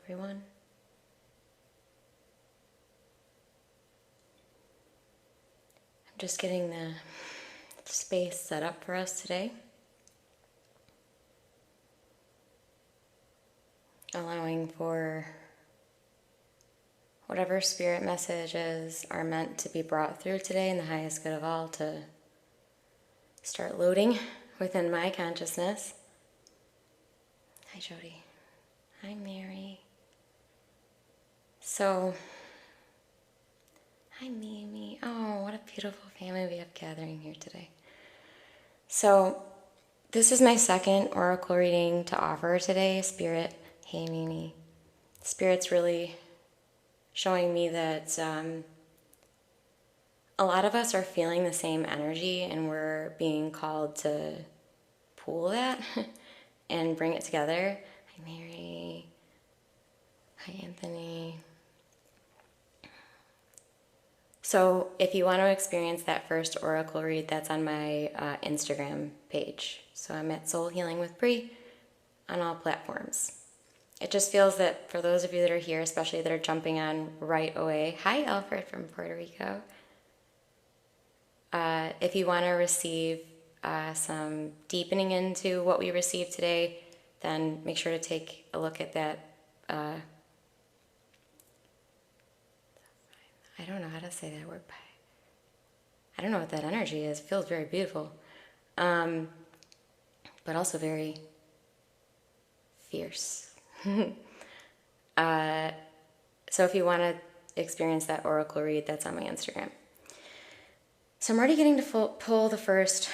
everyone. I'm just getting the space set up for us today. Allowing for whatever spirit messages are meant to be brought through today in the highest good of all to start loading within my consciousness. Hi, Jody. Hi, Mary. So, hi, Mimi. Oh, what a beautiful family we have gathering here today. So, this is my second oracle reading to offer today, Spirit. Hey, Mimi. Spirit's really showing me that a lot of us are feeling the same energy, and we're being called to pool that and bring it together. Hi, Mary. Hi, Anthony. So if you want to experience that first oracle read, that's on my Instagram page. So I'm at Soul Healing with Bree on all platforms. It just feels that for those of you that are here, especially that are jumping on right away, hi Alfred from Puerto Rico. If you want to receive some deepening into what we received today, then make sure to take a look at that. I don't know how to say that word. I don't know what that energy is. It feels very beautiful. But also very fierce. So if you want to experience that oracle read, that's on my Instagram. So I'm already getting to pull the first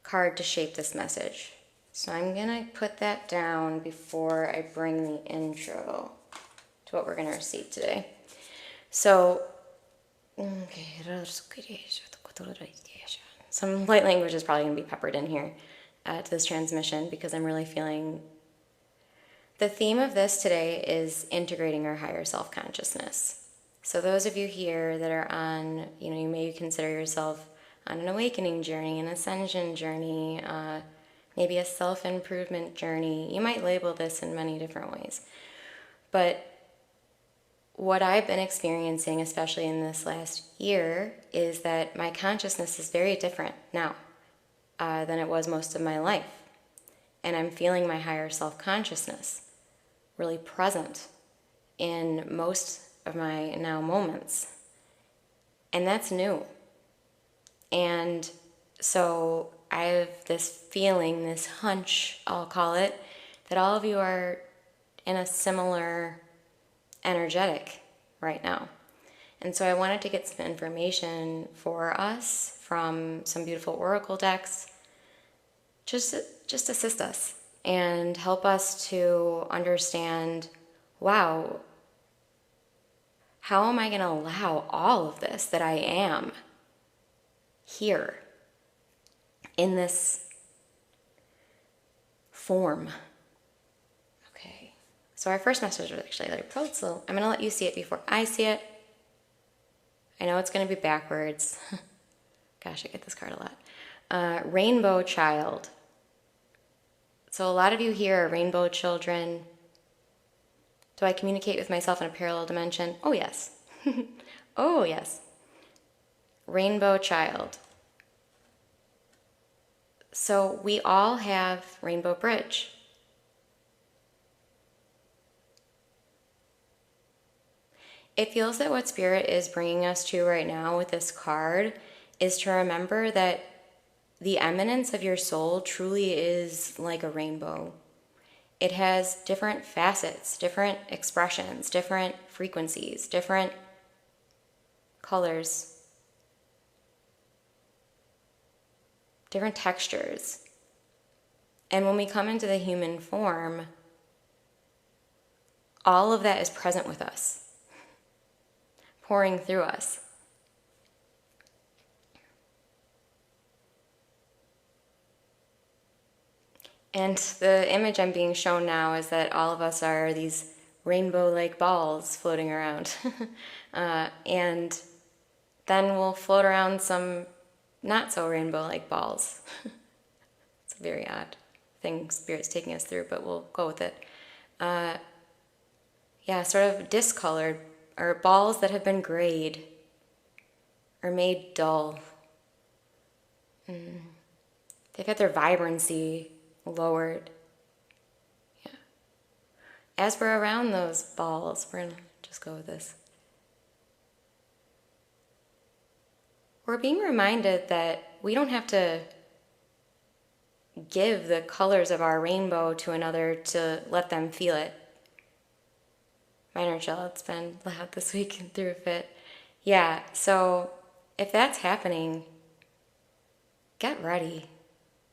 card to shape this message. So I'm going to put that down before I bring the intro to what we're going to receive today. So, some light language is probably going to be peppered in here to this transmission because I'm really feeling the theme of this today is integrating our higher self-consciousness. So those of you here that are on, you may consider yourself on an awakening journey, an ascension journey, maybe a self-improvement journey. You might label this in many different ways. But what I've been experiencing, especially in this last year, is that my consciousness is very different now than it was most of my life. And I'm feeling my higher self-consciousness really present in most of my now moments. And that's new. And so I have this feeling, this hunch, I'll call it, that all of you are in a similar energetic right now. And so I wanted to get some information for us from some beautiful oracle decks, just assist us and help us to understand, wow, how am I going to allow all of this that I am here in this form? Okay, so our first message was actually like, so I'm going to let you see it before I see it. I know it's going to be backwards. Gosh, I get this card a lot. Rainbow Child. So a lot of you here are rainbow children. Do I communicate with myself in a parallel dimension? Oh, yes. Oh, yes. Rainbow Child. So we all have Rainbow Bridge. It feels that what Spirit is bringing us to right now with this card is to remember that the eminence of your soul truly is like a rainbow. It has different facets, different expressions, different frequencies, different colors, different textures. And when we come into the human form, all of that is present with us, pouring through us. And the image I'm being shown now is that all of us are these rainbow-like balls floating around. And then we'll float around some not-so-rainbow-like balls. It's a very odd thing Spirit's taking us through, but we'll go with it. sort of discolored, or balls that have been grayed or made dull. They've had their vibrancy lowered. Yeah. As we're around those balls, we're going to just go with this. We're being reminded that we don't have to give the colors of our rainbow to another to let them feel it. Minor chill, it's been loud this week and through a fit. Yeah, so if that's happening, get ready.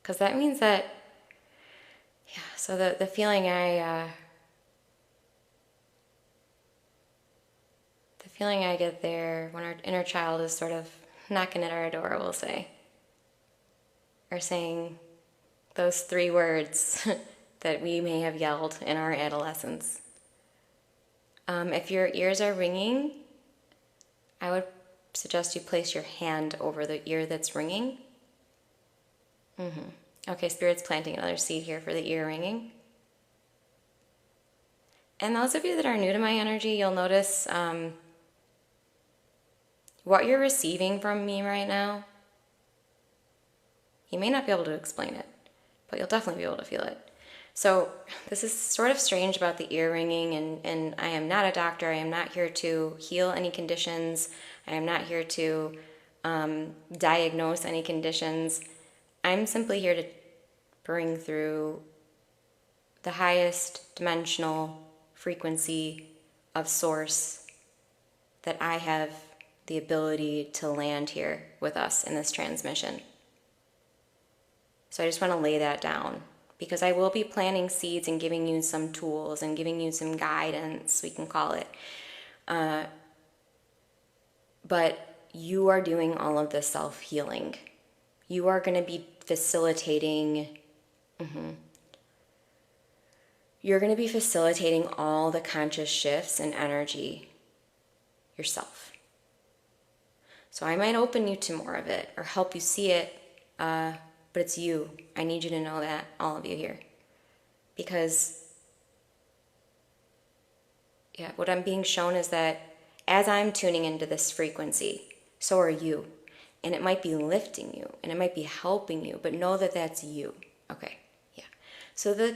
Because that means that, so the feeling I get there when our inner child is sort of knocking at our door, we'll say, or saying those 3 words that we may have yelled in our adolescence. If your ears are ringing, I would suggest you place your hand over the ear that's ringing. Okay, Spirit's planting another seed here for the ear ringing. And those of you that are new to my energy, you'll notice what you're receiving from me right now. You may not be able to explain it, but you'll definitely be able to feel it. So this is sort of strange about the ear ringing, and I am not a doctor. I am not here to heal any conditions. I am not here to diagnose any conditions. I'm simply here to bring through the highest dimensional frequency of source that I have the ability to land here with us in this transmission. So I just want to lay that down, because I will be planting seeds and giving you some tools and giving you some guidance, we can call it. But you are doing all of the self-healing. You are going to be facilitating, you're going to be facilitating all the conscious shifts and energy yourself. So I might open you to more of it or help you see it, but it's you. I need you to know that, all of you here. Because, what I'm being shown is that as I'm tuning into this frequency, so are you. And it might be lifting you, and it might be helping you, but know that that's you. Okay, yeah. So the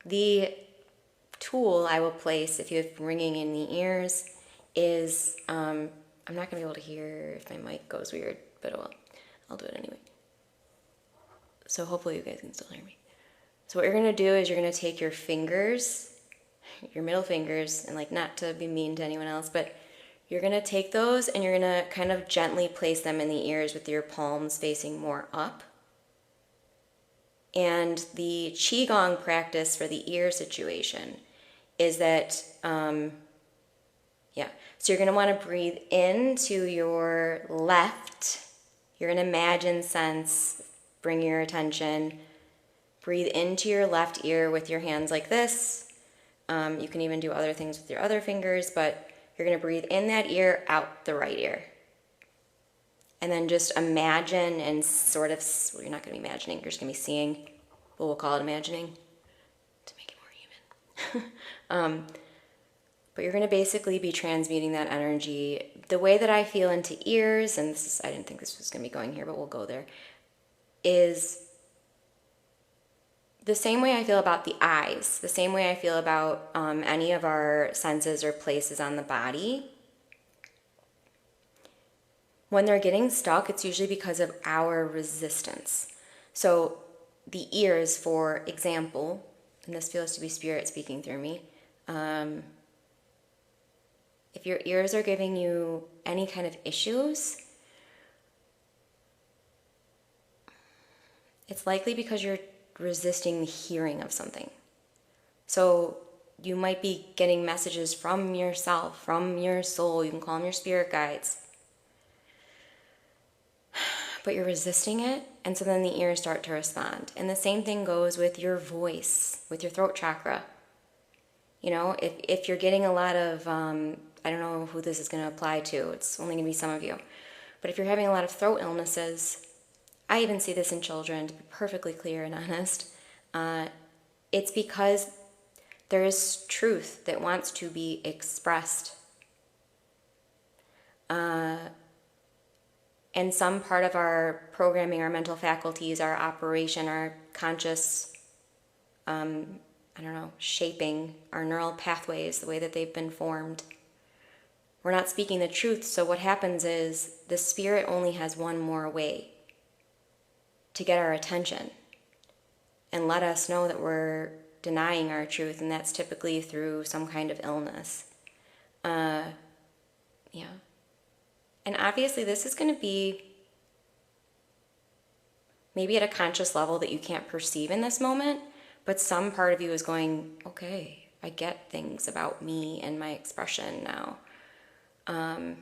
the tool I will place if you have ringing in the ears is, I'm not going to be able to hear if my mic goes weird, but I'll do it anyway. So hopefully you guys can still hear me. So what you're going to do is you're going to take your fingers, your middle fingers, and not to be mean to anyone else, but you're going to take those and you're going to kind of gently place them in the ears with your palms facing more up. And the Qigong practice for the ear situation is that, so you're going to want to breathe into your left. You're going to imagine, sense, bring your attention. Breathe into your left ear with your hands like this. You can even do other things with your other fingers, but you're going to breathe in that ear, out the right ear. And then just imagine and sort of, well, you're not going to be imagining, you're just going to be seeing, but we'll call it imagining to make it more human. But you're going to basically be transmuting that energy. The way that I feel into ears, and this is, I didn't think this was going to be going here, but we'll go there, is the same way I feel about the eyes, the same way I feel about any of our senses or places on the body. When they're getting stuck, it's usually because of our resistance. So the ears, for example, and this feels to be spirit speaking through me, if your ears are giving you any kind of issues, it's likely because you're resisting the hearing of something. So you might be getting messages from yourself, from your soul, you can call them your spirit guides, but you're resisting it, and so then the ears start to respond. And the same thing goes with your voice, with your throat chakra. If you're getting a lot of, I don't know who this is going to apply to, it's only going to be some of you, but if you're having a lot of throat illnesses, I even see this in children, to be perfectly clear and honest, it's because There is truth that wants to be expressed. And some part of our programming, our mental faculties, our operation, our conscious, shaping our neural pathways, the way that they've been formed, we're not speaking the truth. So what happens is the spirit only has one more way to get our attention and let us know that we're denying our truth, and that's typically through some kind of illness. And obviously this is going to be maybe at a conscious level that you can't perceive in this moment, but some part of you is going, okay, I get things about me and my expression now. The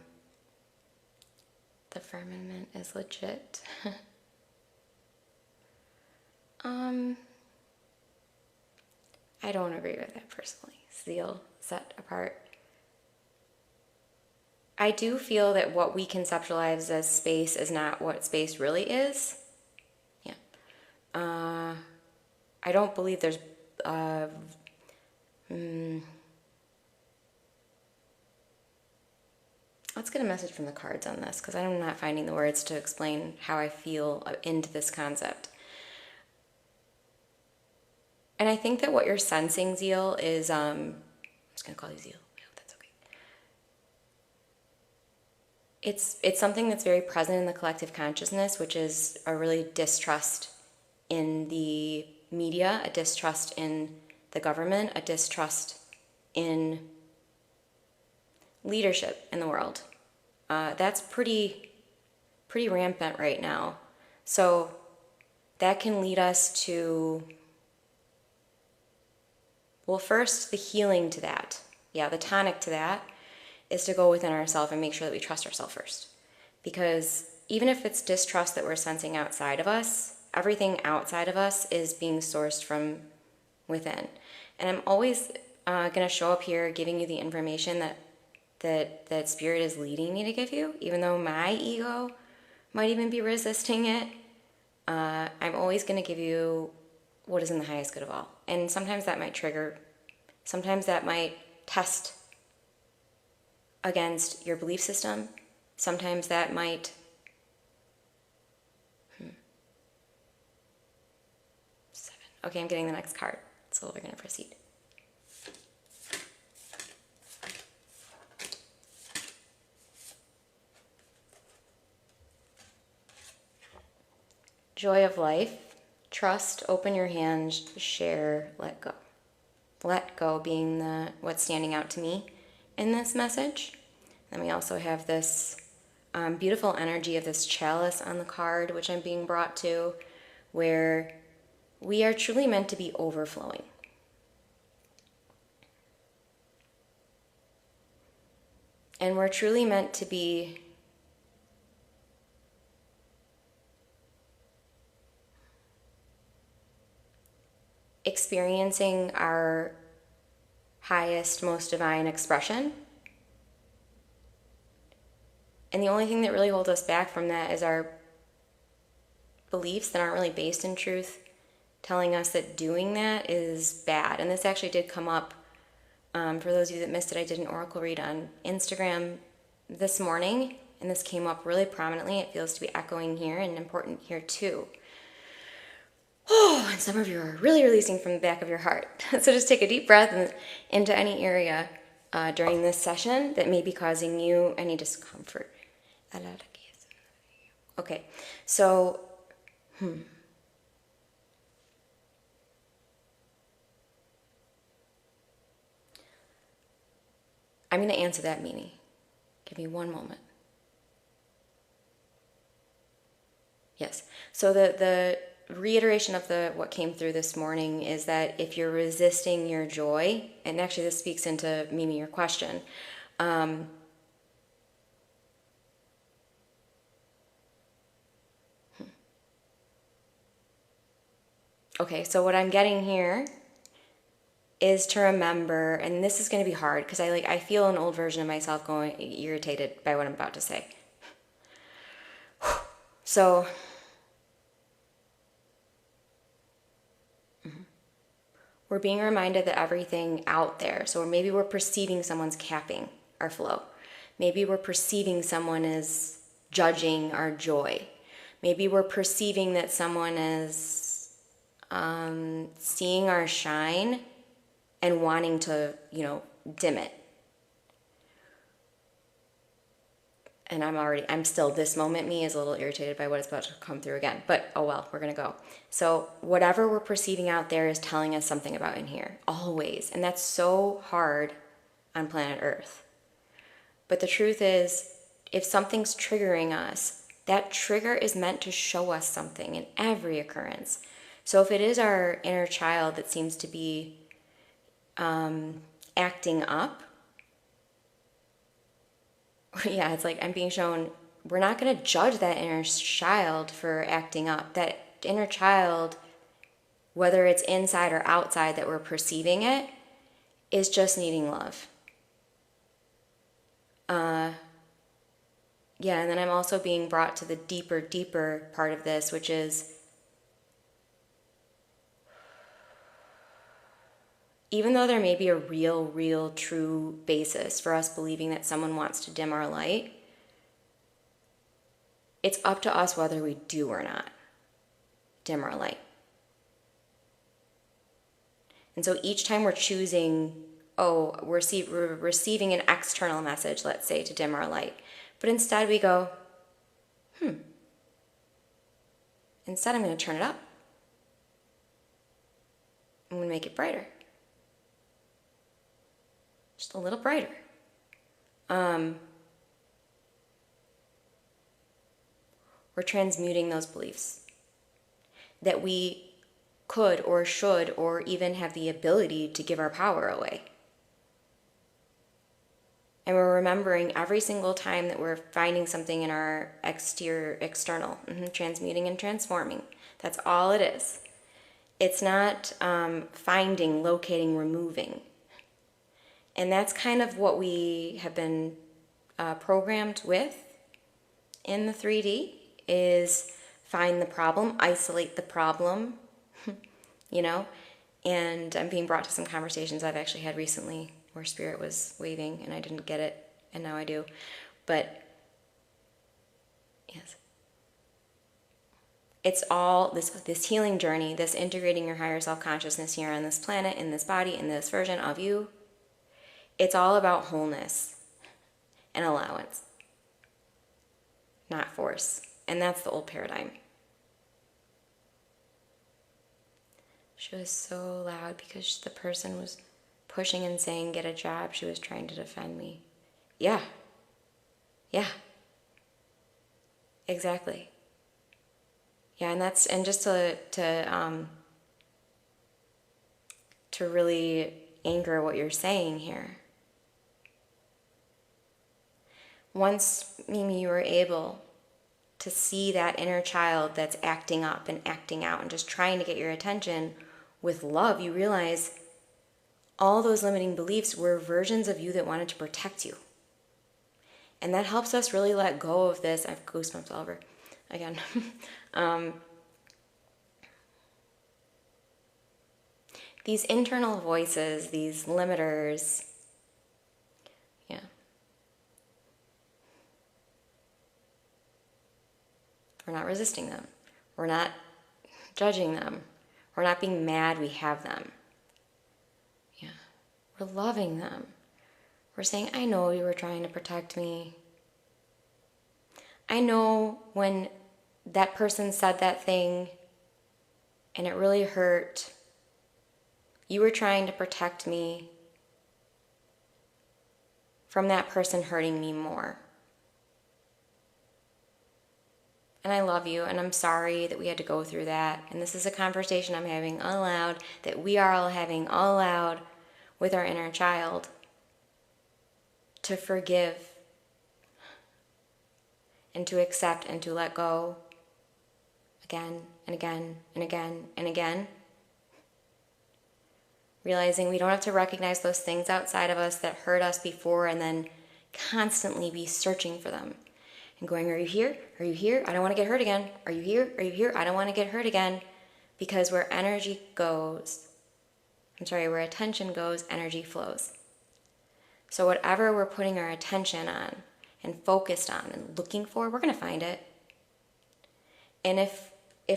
firmament is legit. I don't agree with that personally. Zeal set apart. I do feel that what we conceptualize as space is not what space really is. Yeah. I don't believe there's... Let's get a message from the cards on this, because I'm not finding the words to explain how I feel into this concept. And I think that what you're sensing, Zeal, is... I'm just going to call you Zeal. I hope that's okay. It's something that's very present in the collective consciousness, which is a really distrust in the media, a distrust in the government, a distrust in leadership in the world. That's pretty rampant right now. So that can lead us to, well, first, the healing to that. Yeah, the tonic to that is to go within ourselves and make sure that we trust ourselves first. Because even if it's distrust that we're sensing outside of us, everything outside of us is being sourced from within. And I'm always going to show up here giving you the information that Spirit is leading me to give you, even though my ego might even be resisting it. I'm always going to give you what is in the highest good of all. And sometimes that might trigger, sometimes that might test against your belief system. Sometimes that might... Seven. Okay, I'm getting the next card, so we're going to proceed. Joy of life, trust, open your hands, share, let go. Let go being what's standing out to me in this message. Then we also have this beautiful energy of this chalice on the card, which I'm being brought to, where we are truly meant to be overflowing. And we're truly meant to be experiencing our highest, most divine expression. And the only thing that really holds us back from that is our beliefs that aren't really based in truth, telling us that doing that is bad. And this actually did come up, for those of you that missed it, I did an oracle read on Instagram this morning, and this came up really prominently. It feels to be echoing here and important here too. Oh, and some of you are really releasing from the back of your heart. So just take a deep breath into any area during this session that may be causing you any discomfort. Okay, so, I'm going to answer that, Mimi. Give me one moment. Yes, so the reiteration of what came through this morning is that if you're resisting your joy, and actually this speaks into, Mimi, your question, okay, so what I'm getting here is to remember, and this is going to be hard because I feel an old version of myself going irritated by what I'm about to say. So, We're being reminded that everything out there, so maybe we're perceiving someone's capping our flow. Maybe we're perceiving someone is judging our joy. Maybe we're perceiving that someone is seeing our shine and wanting to, dim it. And I'm still, this moment me is a little irritated by what is about to come through again. But oh well, we're going to go. So whatever we're perceiving out there is telling us something about in here, always. And that's so hard on planet Earth. But the truth is, if something's triggering us, that trigger is meant to show us something in every occurrence. So if it is our inner child that seems to be acting up, yeah, it's like I'm being shown, we're not going to judge that inner child for acting up. That inner child, whether it's inside or outside that we're perceiving it, is just needing love. Yeah, and then I'm also being brought to the deeper part of this, which is, even though there may be a real, true basis for us believing that someone wants to dim our light, it's up to us whether we do or not dim our light. And so each time we're choosing, we're receiving an external message, let's say, to dim our light. But instead we go, instead I'm going to turn it up. I'm going to make it brighter. Just a little brighter. We're transmuting those beliefs that we could or should or even have the ability to give our power away. And we're remembering every single time that we're finding something in our external, transmuting and transforming. That's all it is. It's not finding, locating, removing. And that's kind of what we have been programmed with in the 3D, is find the problem, isolate the problem, And I'm being brought to some conversations I've actually had recently where spirit was waving and I didn't get it, and now I do. But yes, it's all this healing journey, this integrating your higher self-consciousness here on this planet, in this body, in this version of you. It's all about wholeness and allowance, not force. And that's the old paradigm. She was so loud because the person was pushing and saying, get a job. She was trying to defend me. Yeah. Exactly. Yeah, and just to really anchor what you're saying here. Once, Mimi, you were able to see that inner child that's acting up and acting out and just trying to get your attention with love, you realize all those limiting beliefs were versions of you that wanted to protect you. And that helps us really let go of this. I have goosebumps all over again. These internal voices, these limiters, yeah. We're not resisting them. We're not judging them. We're not being mad we have them. Yeah. We're loving them. We're saying, I know you were trying to protect me. I know when that person said that thing and it really hurt, you were trying to protect me from that person hurting me more. And I love you, and I'm sorry that we had to go through that. And this is a conversation I'm having aloud, that we are all having all loud with our inner child, to forgive and to accept and to let go again and again and again and again. Realizing we don't have to recognize those things outside of us that hurt us before and then constantly be searching for them. And going, are you here? Are you here? I don't want to get hurt again. Are you here? Are you here? I don't want to get hurt again. Because where energy goes, where attention goes, energy flows. So whatever we're putting our attention on and focused on and looking for, we're going to find it. And if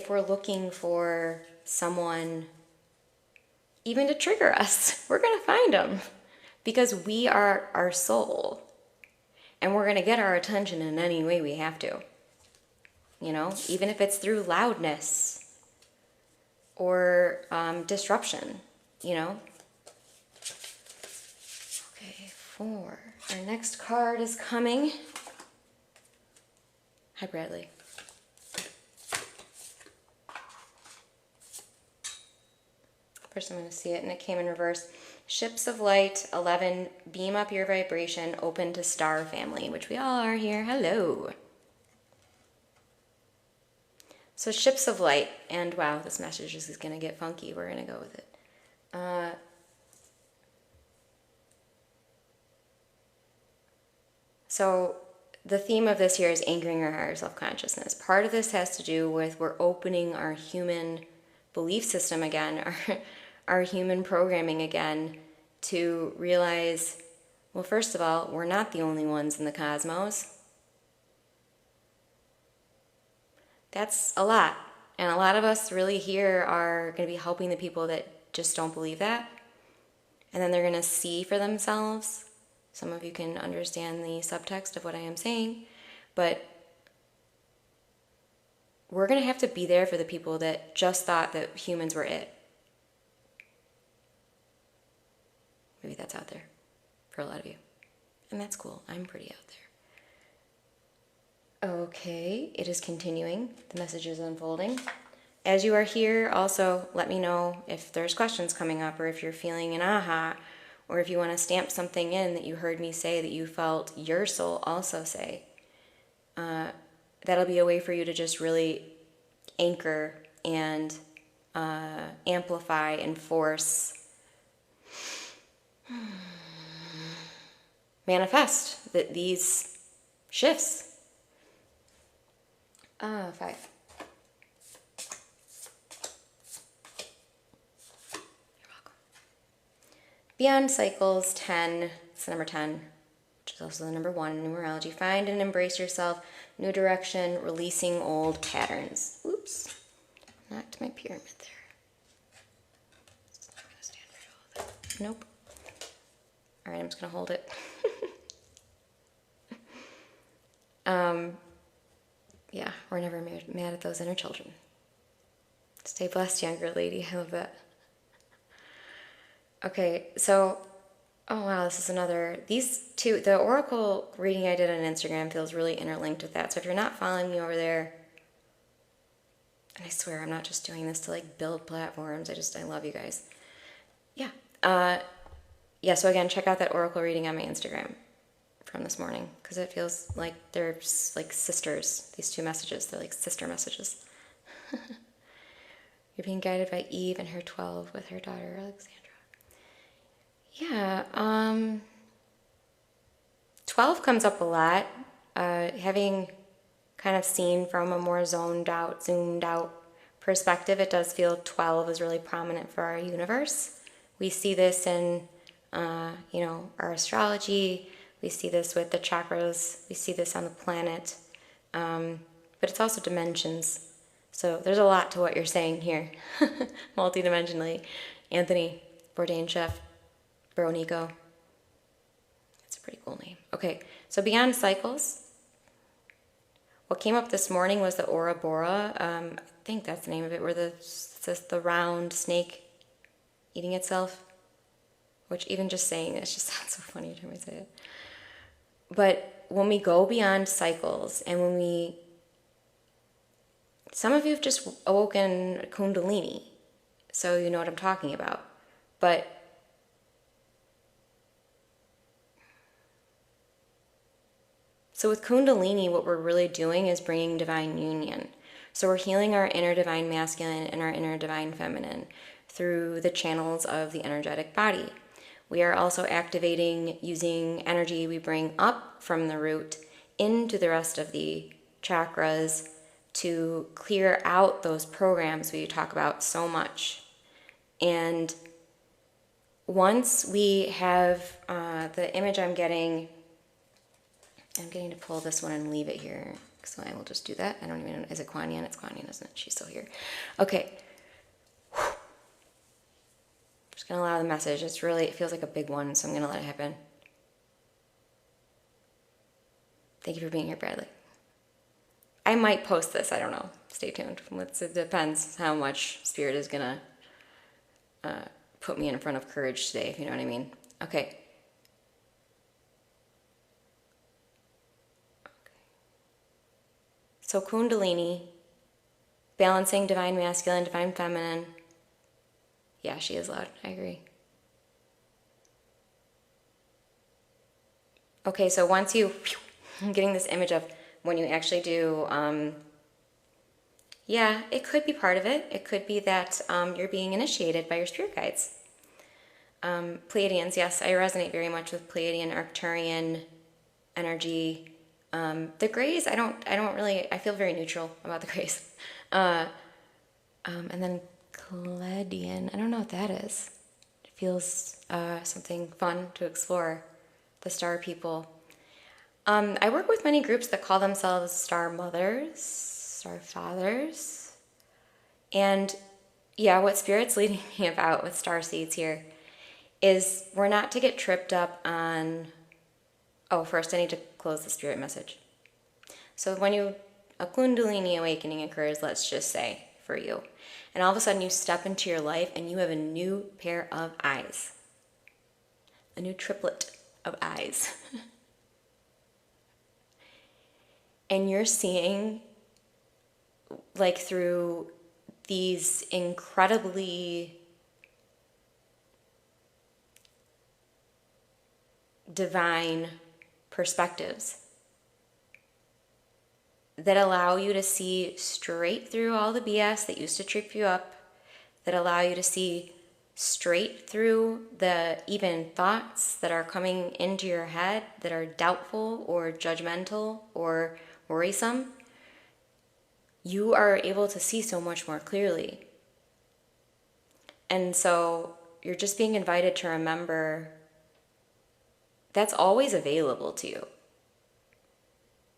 we're looking for someone even to trigger us, we're going to find them, because we are our soul, and we're going to get our attention in any way we have to. You know, even if it's through loudness or disruption, you know. Okay, 4. Our next card is coming. Hi, Bradley. First I'm going to see it, and it came in reverse. Ships of light, 11, beam up your vibration, open to star family, which we all are here. Hello. So ships of light, and wow, this message is going to get funky. We're going to go with it. So the theme of this here is anchoring our higher self-consciousness. Part of this has to do with we're opening our human belief system again, our human programming again, to realize, well, first of all, we're not the only ones in the cosmos. That's a lot. And a lot of us really here are going to be helping the people that just don't believe that. And then they're going to see for themselves. Some of you can understand the subtext of what I am saying. But we're going to have to be there for the people that just thought that humans were it. Maybe that's out there for a lot of you. And that's cool. I'm pretty out there. Okay, it is continuing. The message is unfolding. As you are here, also let me know if there's questions coming up, or if you're feeling an aha, or if you want to stamp something in that you heard me say that you felt your soul also say. That'll be a way for you to just really anchor and amplify and force, manifest that these shifts. 5. You're welcome. Beyond cycles, 10. It's the number 10, which is also the number 1 in numerology. Find and embrace yourself. New direction, releasing old patterns. Oops. Knocked my pyramid there. It's not going to stand for all of that. Nope. All right, I'm just going to hold it. Yeah, we're never mad at those inner children. Stay blessed, younger lady. I love that. Okay, so, oh wow, this is another, these two, the oracle reading I did on Instagram feels really interlinked with that. So if you're not following me over there, and I swear I'm not just doing this to like build platforms, I love you guys. Yeah. Yeah, so again, check out that oracle reading on my Instagram from this morning, because it feels like they're like sisters, these two messages. They're like sister messages. You're being guided by Eve and her 12 with her daughter, Alexandra. Yeah, 12 comes up a lot. Having kind of seen from a more zoomed out perspective, it does feel 12 is really prominent for our universe. We see this in, our astrology. We see this with the chakras. We see this on the planet. But it's also dimensions. So there's a lot to what you're saying here, multidimensionally. Anthony Bourdain Chef, Bro Nico. That's a pretty cool name. Okay, so beyond cycles. What came up this morning was the Ouroboros. I think that's the name of it, where it says the round snake eating itself. Which even just saying this just sounds so funny every time I say it. But when we go beyond cycles, and when some of you have just awoken Kundalini, so you know what I'm talking about. But so with Kundalini, what we're really doing is bringing divine union. So we're healing our inner divine masculine and our inner divine feminine through the channels of the energetic body. We are also activating, using energy we bring up from the root into the rest of the chakras to clear out those programs we talk about so much. And once we have the image I'm getting to pull this one and leave it here. So I will just do that. I don't even know. Is it Kuan Yin? It's Kuan Yin, isn't it? She's still here. Okay. Just going to allow the message. It feels like a big one, so I'm going to let it happen. Thank you for being here, Bradley. I might post this. I don't know. Stay tuned. It depends how much Spirit is going to put me in front of courage today, if you know what I mean. Okay. So Kundalini, balancing divine masculine, divine feminine. Yeah, she is loud. I agree. Okay, so once I'm getting this image of when you actually do, yeah, it could be part of it. It could be that you're being initiated by your spirit guides. Pleiadians, yes, I resonate very much with Pleiadian, Arcturian energy. The grays, I don't really, I feel very neutral about the grays. And then Cledian, I don't know what that is. It feels something fun to explore. The star people. I work with many groups that call themselves star mothers, star fathers. And yeah, what Spirit's leading me about with star seeds here is we're not to get tripped up on, oh, first I need to close the Spirit message. So when a Kundalini awakening occurs, let's just say, for you, and all of a sudden you step into your life and you have a new pair of eyes, a new triplet of eyes. And you're seeing, like, through these incredibly divine perspectives that allow you to see straight through all the BS that used to trip you up, that allow you to see straight through the even thoughts that are coming into your head that are doubtful or judgmental or worrisome. You are able to see so much more clearly. And so you're just being invited to remember that's always available to you.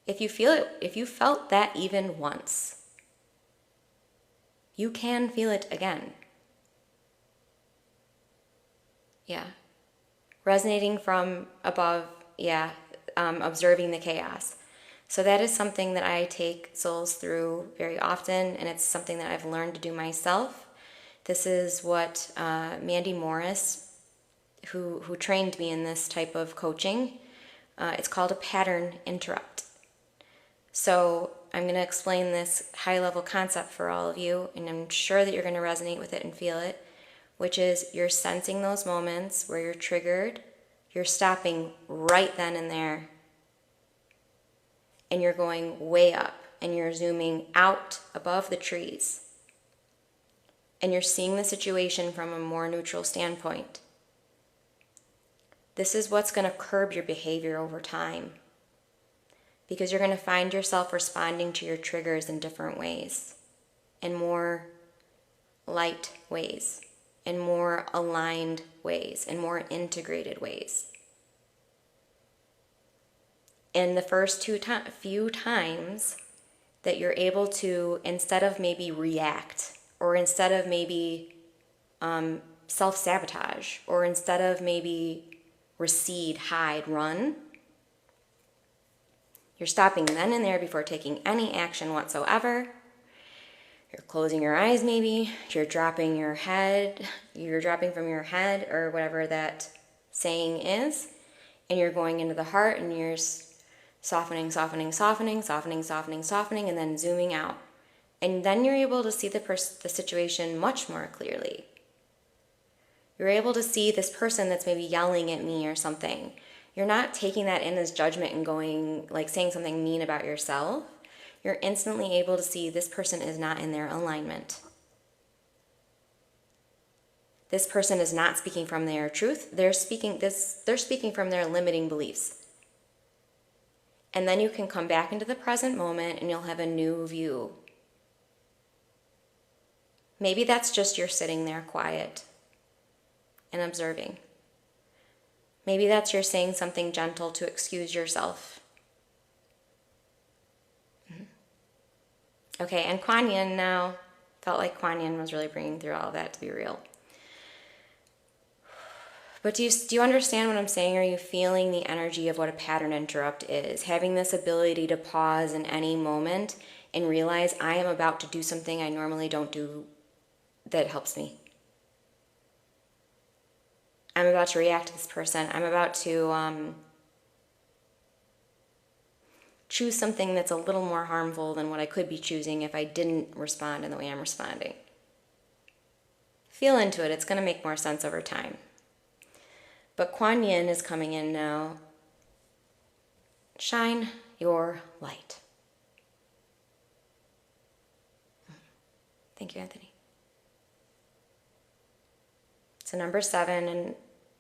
If you feel it, if you felt that even once, you can feel it again. Yeah. Resonating from above, yeah, observing the chaos. So that is something that I take souls through very often, and it's something that I've learned to do myself. This is what Mandy Morris, who trained me in this type of coaching, it's called a pattern interrupt. So I'm going to explain this high-level concept for all of you, and I'm sure that you're going to resonate with it and feel it, which is you're sensing those moments where you're triggered, you're stopping right then and there, and you're going way up, and you're zooming out above the trees, and you're seeing the situation from a more neutral standpoint. This is what's going to curb your behavior over time, because you're going to find yourself responding to your triggers in different ways, in more light ways, in more aligned ways, in more integrated ways. In the first few times that you're able to, instead of maybe react, or instead of maybe self-sabotage, or instead of maybe recede, hide, run, you're stopping then and there before taking any action whatsoever. You're closing your eyes maybe, you're dropping from your head, or whatever that saying is, and you're going into the heart, and you're softening, softening, softening, softening, softening, softening, and then zooming out. And then you're able to see the situation much more clearly. You're able to see this person that's maybe yelling at me or something. You're not taking that in as judgment and going, like, saying something mean about yourself. You're instantly able to see this person is not in their alignment. This person is not speaking from their truth. They're speaking from their limiting beliefs. And then you can come back into the present moment and you'll have a new view. Maybe that's just you're sitting there quiet and observing. Maybe that's you're saying something gentle to excuse yourself. Okay, and Kuan Yin now. Felt like Kuan Yin was really bringing through all of that to be real. But do you understand what I'm saying? Are you feeling the energy of what a pattern interrupt is? Having this ability to pause in any moment and realize I am about to do something I normally don't do that helps me. I'm about to react to this person. I'm about to choose something that's a little more harmful than what I could be choosing if I didn't respond in the way I'm responding. Feel into it. It's going to make more sense over time. But Kuan Yin is coming in now. Shine your light. Thank you, Anthony. So number 7, and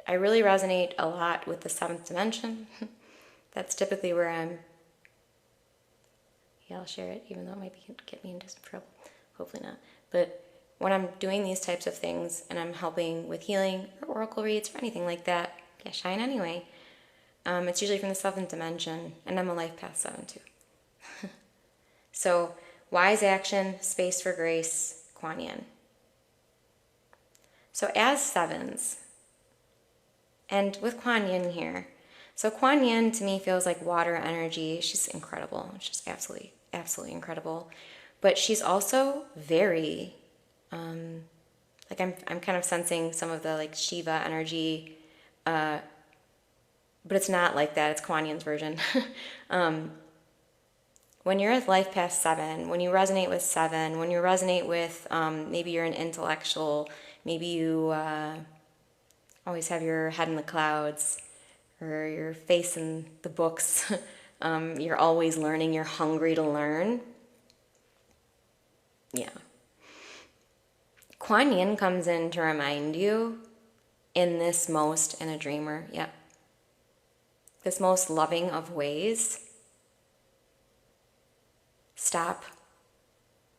I really resonate a lot with the 7th dimension. That's typically where I'm. Yeah, I'll share it, even though it might get me into some trouble. Hopefully not. But when I'm doing these types of things and I'm helping with healing or oracle reads or anything like that, yeah, shine anyway. It's usually from the 7th dimension, and I'm a life path 7 too. So, wise action, space for grace, Kuan Yin. So as 7s, and with Kuan Yin here, so Kuan Yin to me feels like water energy. She's incredible. She's absolutely, absolutely incredible. But she's also very, like I'm kind of sensing some of the like Shiva energy, but it's not like that. It's Kuan Yin's version. When you're at life path 7, when you resonate with 7, when you resonate with maybe you're an intellectual, maybe you always have your head in the clouds or your face in the books, you're always learning, you're hungry to learn. Yeah. Kuan Yin comes in to remind you in this most, and a dreamer, yep. This most loving of ways. Stop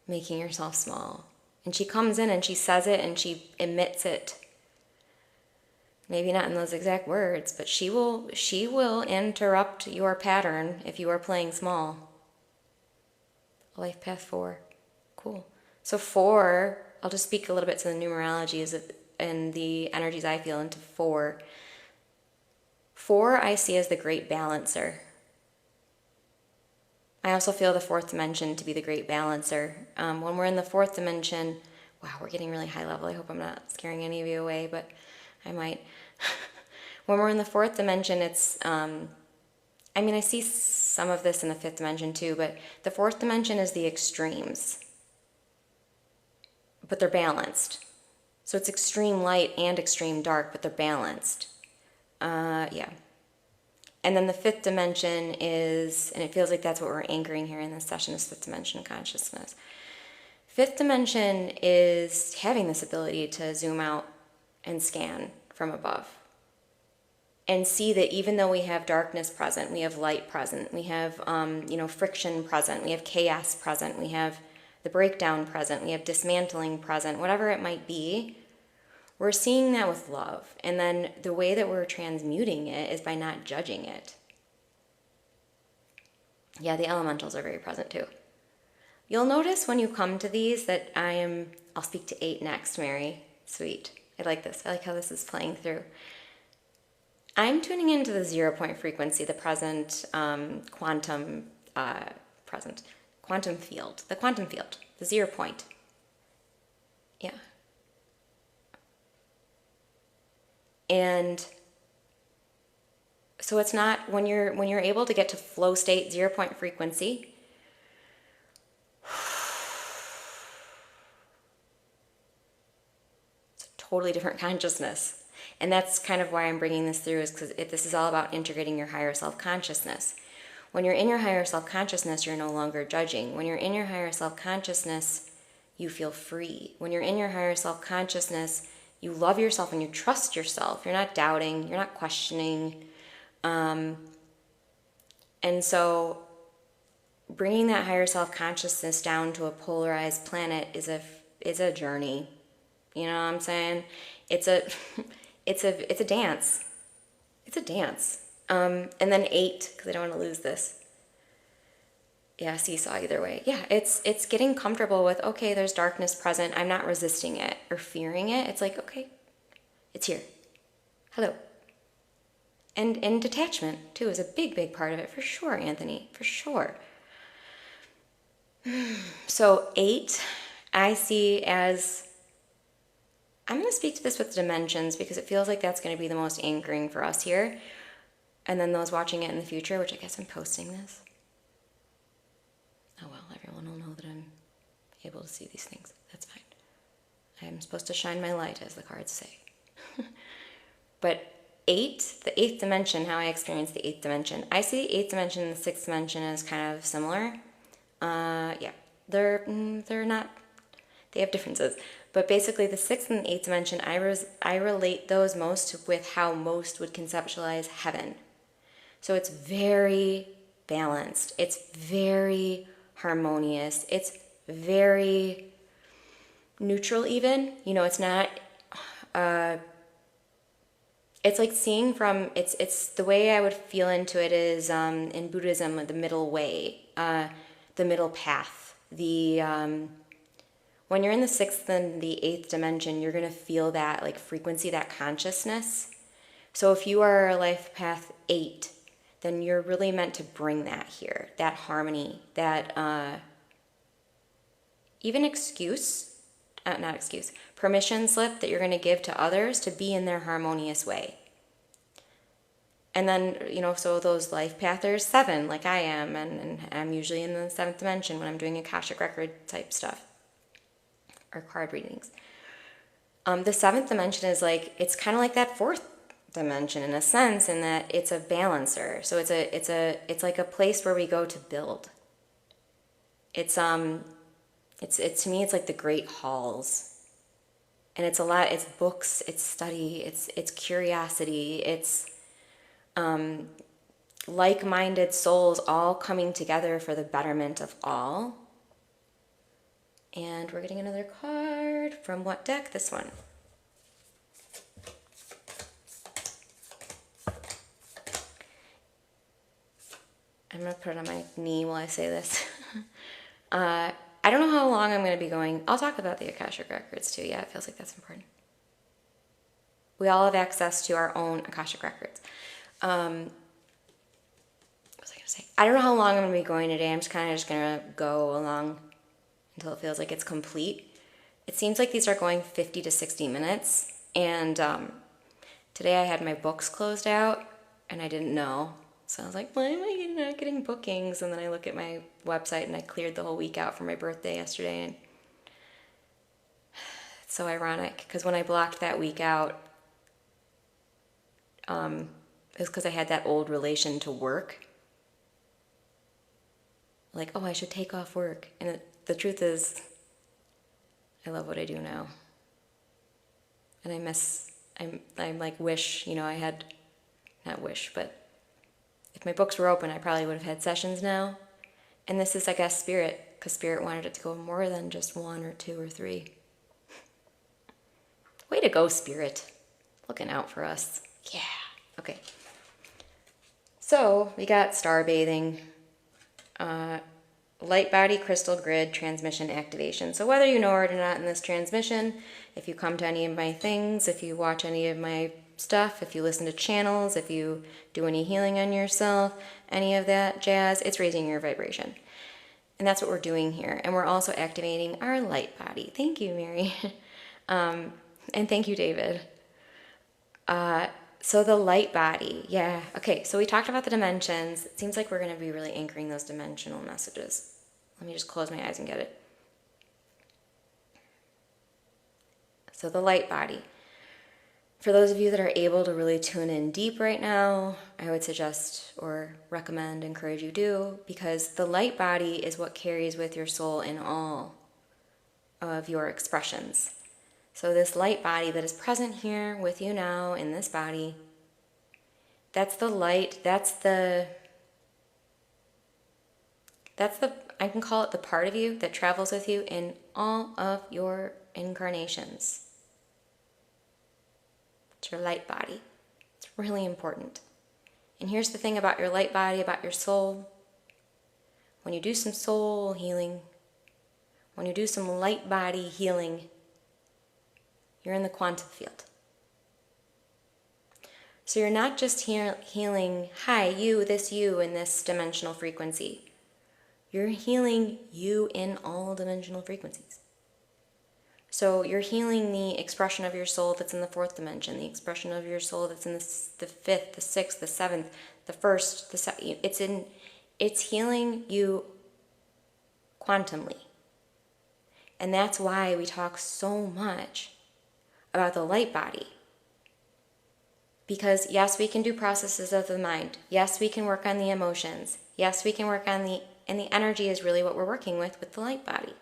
making yourself small. And she comes in and she says it and she emits it. Maybe not in those exact words, but she will interrupt your pattern if you are playing small. Life path 4. Cool. So 4, I'll just speak a little bit to the numerology and the energies I feel into 4. 4 I see as the great balancer. I also feel the 4th dimension to be the great balancer. When we're in the 4th dimension, wow, we're getting really high level. I hope I'm not scaring any of you away, but I might. When we're in the 4th dimension, it's, I see some of this in the 5th dimension too, but the 4th dimension is the extremes. But they're balanced. So it's extreme light and extreme dark, but they're balanced. Yeah. And then the 5th dimension is, and it feels like that's what we're anchoring here in this session, is 5th dimension consciousness. 5th dimension is having this ability to zoom out and scan from above. And see that even though we have darkness present, we have light present, we have friction present, we have chaos present, we have the breakdown present, we have dismantling present, whatever it might be, we're seeing that with love. And then the way that we're transmuting it is by not judging it. Yeah, the elementals are very present too. You'll notice when you come to these that I'll speak to 8 next, Mary. Sweet. I like this. I like how this is playing through. I'm tuning into the 0 point frequency, the present quantum field, the 0 point. Yeah. And so it's not, when you're able to get to flow state, 0 point frequency, it's a totally different consciousness. And that's kind of why I'm bringing this through, is because this is all about integrating your higher self-consciousness. When you're in your higher self-consciousness, you're no longer judging. When you're in your higher self-consciousness, you feel free. When you're in your higher self-consciousness, you love yourself and you trust yourself. You're not doubting. You're not questioning. And so bringing that higher self-consciousness down to a polarized planet is a journey. You know what I'm saying? it's a dance. It's a dance. And then 8, because I don't want to lose this. Yeah, seesaw either way. Yeah, it's getting comfortable with, okay, there's darkness present. I'm not resisting it or fearing it. It's like, okay, it's here. Hello. And detachment, too, is a big, big part of it, for sure, Anthony, for sure. So 8, I see as, I'm going to speak to this with dimensions because it feels like that's going to be the most anchoring for us here. And then those watching it in the future, which I guess I'm posting this. Oh well, everyone will know that I'm able to see these things. That's fine. I'm supposed to shine my light, as the cards say. But 8, the 8th dimension, how I experience the 8th dimension. I see the 8th dimension and the 6th dimension as kind of similar. Yeah, they're not, they have differences. But basically the 6th and the 8th dimension, I relate those most with how most would conceptualize heaven. So it's very balanced. It's very harmonious. It's very neutral even. You know, it's not, it's like seeing from, it's the way I would feel into it is in Buddhism, the middle way, the middle path. When you're in the 6th and the 8th dimension, you're going to feel that like frequency, that consciousness. So if you are life path 8, then you're really meant to bring that here, that harmony, that even permission slip that you're going to give to others to be in their harmonious way. And then, you know, so those life pathers 7, like I am, and I'm usually in the 7th dimension when I'm doing Akashic Record type stuff or card readings. The 7th dimension is like, it's kind of like that 4th dimension in a sense, in that it's a balancer. So it's like a place where we go to build. It's to me, it's like the great halls, and it's a lot. It's books, it's study, it's curiosity, it's like-minded souls all coming together for the betterment of all. And we're getting another card from what deck? This one. I'm going to put it on my knee while I say this. I don't know how long I'm going to be going. I'll talk about the Akashic Records too. Yeah, it feels like that's important. We all have access to our own Akashic Records. What was I going to say? I don't know how long I'm going to be going today. I'm just going to go along until it feels like it's complete. It seems like these are going 50 to 60 minutes. And today I had my books closed out and I didn't know. So I was like, why am I not getting bookings? And then I look at my website and I cleared the whole week out for my birthday yesterday. And it's so ironic because when I blocked that week out, it was because I had that old relation to work. Like, oh, I should take off work. And the truth is, I love what I do now. And I'm like, wish, I had, not wish, but if my books were open, I probably would have had sessions now. And this is, I guess, Spirit, because Spirit wanted it to go more than just 1 or 2 or 3. Way to go, Spirit. Looking out for us. Yeah. Okay. So, we got star bathing, light body crystal grid transmission activation. So whether you know it or not in this transmission, if you come to any of my things, if you watch any of my stuff, if you listen to channels, if you do any healing on yourself, any of that jazz, it's raising your vibration. And that's what we're doing here. And we're also activating our light body. Thank you, Mary. And thank you, David. So the light body, yeah. Okay, so we talked about the dimensions. It seems like we're going to be really anchoring those dimensional messages. Let me just close my eyes and get it. So the light body. For those of you that are able to really tune in deep right now, I would suggest or recommend, encourage you do, because the light body is what carries with your soul in all of your expressions. So this light body that is present here with you now in this body, that's the light, that's the, I can call it the part of you that travels with you in all of your incarnations. It's your light body. It's really important. And here's the thing about your light body, about your soul. When you do some soul healing, when you do some light body healing, you're in the quantum field. So you're not just healing, hi, you, in this dimensional frequency. You're healing you in all dimensional frequencies. So you're healing the expression of your soul that's in the fourth dimension, the expression of your soul that's in the fifth, the sixth, the seventh, the first, the second. It's healing you quantumly. And that's why we talk so much about the light body. Because yes, we can do processes of the mind. Yes, we can work on the emotions. Yes, we can work on and the energy is really what we're working with the light body.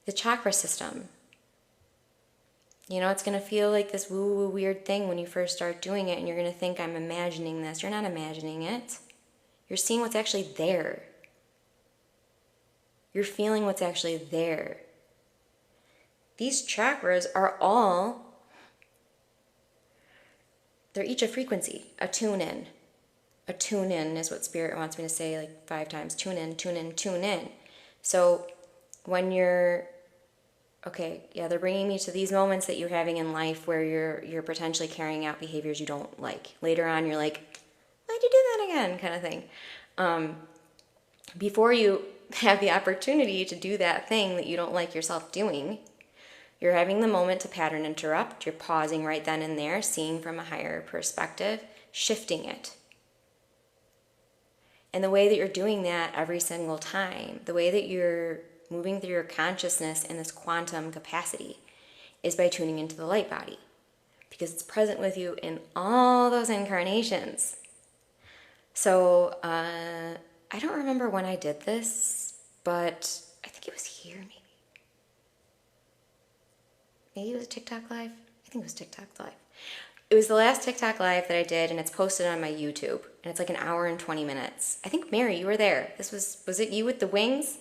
The chakra system. You know, it's going to feel like this woo-woo weird thing when you first start doing it, and you're going to think, I'm imagining this. You're not imagining it. You're seeing what's actually there. You're feeling what's actually there. These chakras are they're each a frequency, a tune-in. A tune-in is what Spirit wants me to say like 5 times. Tune in, tune in, tune in. So when you're, they're bringing me to these moments that you're having in life where you're potentially carrying out behaviors you don't like. Later on, you're like, why'd you do that again, kind of thing. Before you have the opportunity to do that thing that you don't like yourself doing, you're having the moment to pattern interrupt. You're pausing right then and there, seeing from a higher perspective, shifting it. And the way that you're doing that every single time, the way that you're moving through your consciousness in this quantum capacity is by tuning into the light body, because it's present with you in all those incarnations. So I don't remember when I did this, but I think it was here maybe. Maybe it was a TikTok live? I think it was TikTok live. It was the last TikTok live that I did, and it's posted on my YouTube, and it's like an hour and 20 minutes. I think, Mary, you were there. Was it you with the wings?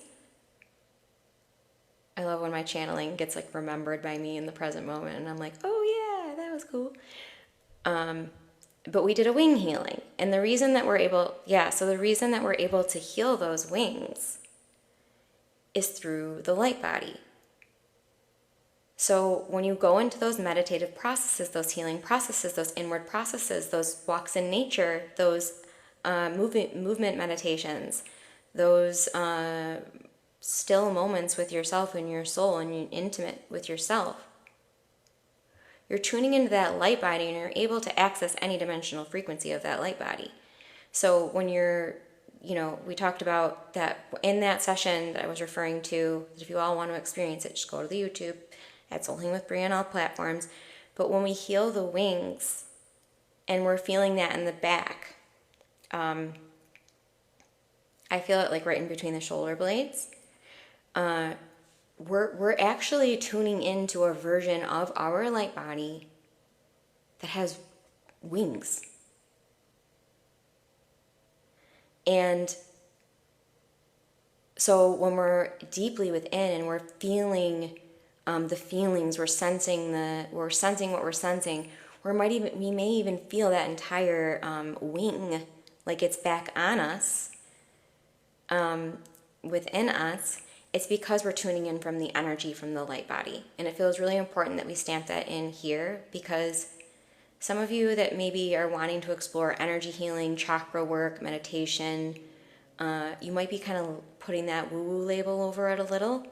I love when my channeling gets like remembered by me in the present moment, and I'm like, oh yeah, that was cool. But we did a wing healing, and the reason that we're able to heal those wings is through the light body. So when you go into those meditative processes, those healing processes, those inward processes, those walks in nature, those movement meditations, those still moments with yourself and your soul, and you're intimate with yourself, you're tuning into that light body, and you're able to access any dimensional frequency of that light body. So when we talked about that in that session that I was referring to, if you all want to experience it, just go to the YouTube at Soul Healing with Bria on all platforms. But when we heal the wings, and we're feeling that in the back, I feel it like right in between the shoulder blades. We're actually tuning into a version of our light body that has wings. And so when we're deeply within and we're feeling the feelings, we're sensing what we're sensing, we may even feel that entire wing, like it's back on us, within us. It's because we're tuning in from the energy from the light body. And it feels really important that we stamp that in here, because some of you that maybe are wanting to explore energy healing, chakra work, meditation, you might be kind of putting that woo-woo label over it a little.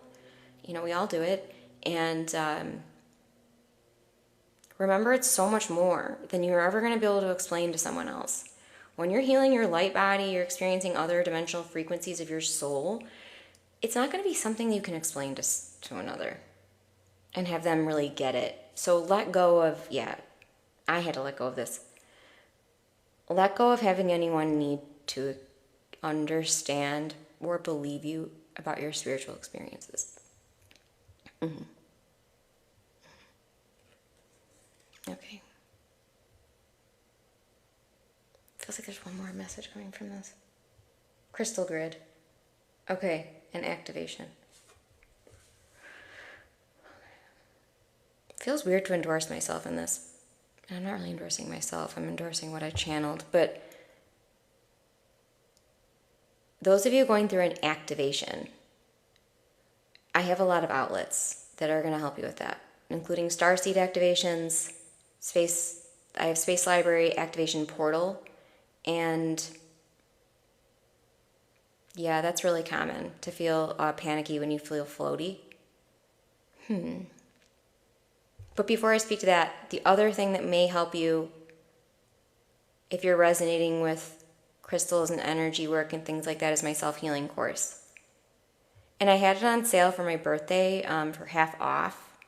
We all do it. And remember, it's so much more than you're ever going to be able to explain to someone else. When you're healing your light body, you're experiencing other dimensional frequencies of your soul, it's not going to be something you can explain to another and have them really get it. So let go of, I had to let go of this. Let go of having anyone need to understand or believe you about your spiritual experiences. Mm-hmm. Okay. Feels like there's one more message coming from this. Crystal grid. Okay, an activation. feels weird to endorse myself in this. I'm not really endorsing myself. I'm endorsing what I channeled. But those of you going through an activation, I have a lot of outlets that are going to help you with that, including Starseed Activations, I have Space Library Activation Portal, and yeah, that's really common to feel panicky when you feel floaty. But before I speak to that, the other thing that may help you if you're resonating with crystals and energy work and things like that is my self-healing course. And I had it on sale for my birthday for half off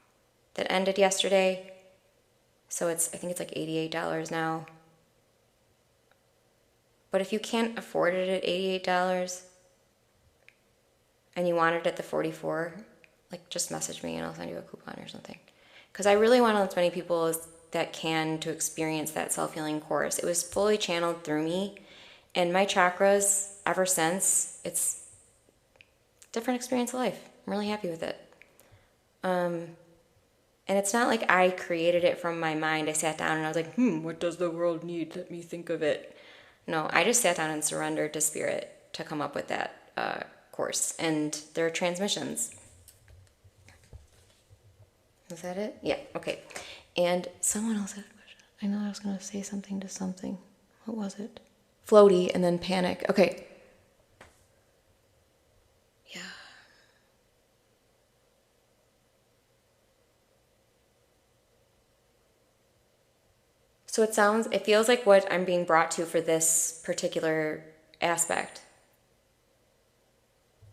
that ended yesterday. So I think it's like $88 now. But if you can't afford it at $88 and you want it at the $44, like just message me and I'll send you a coupon or something. Because I really want as many people that can to experience that self-healing course. It was fully channeled through me, and my chakras, ever since, it's a different experience of life. I'm really happy with it. And it's not like I created it from my mind. I sat down and I was like, what does the world need? Let me think of it. No, I just sat down and surrendered to spirit to come up with that course. And there are transmissions. Is that it? Yeah, okay. And someone else had a question. I know I was going to say something to something. What was it? Floaty and then panic. Okay. Yeah. So it feels like what I'm being brought to for this particular aspect.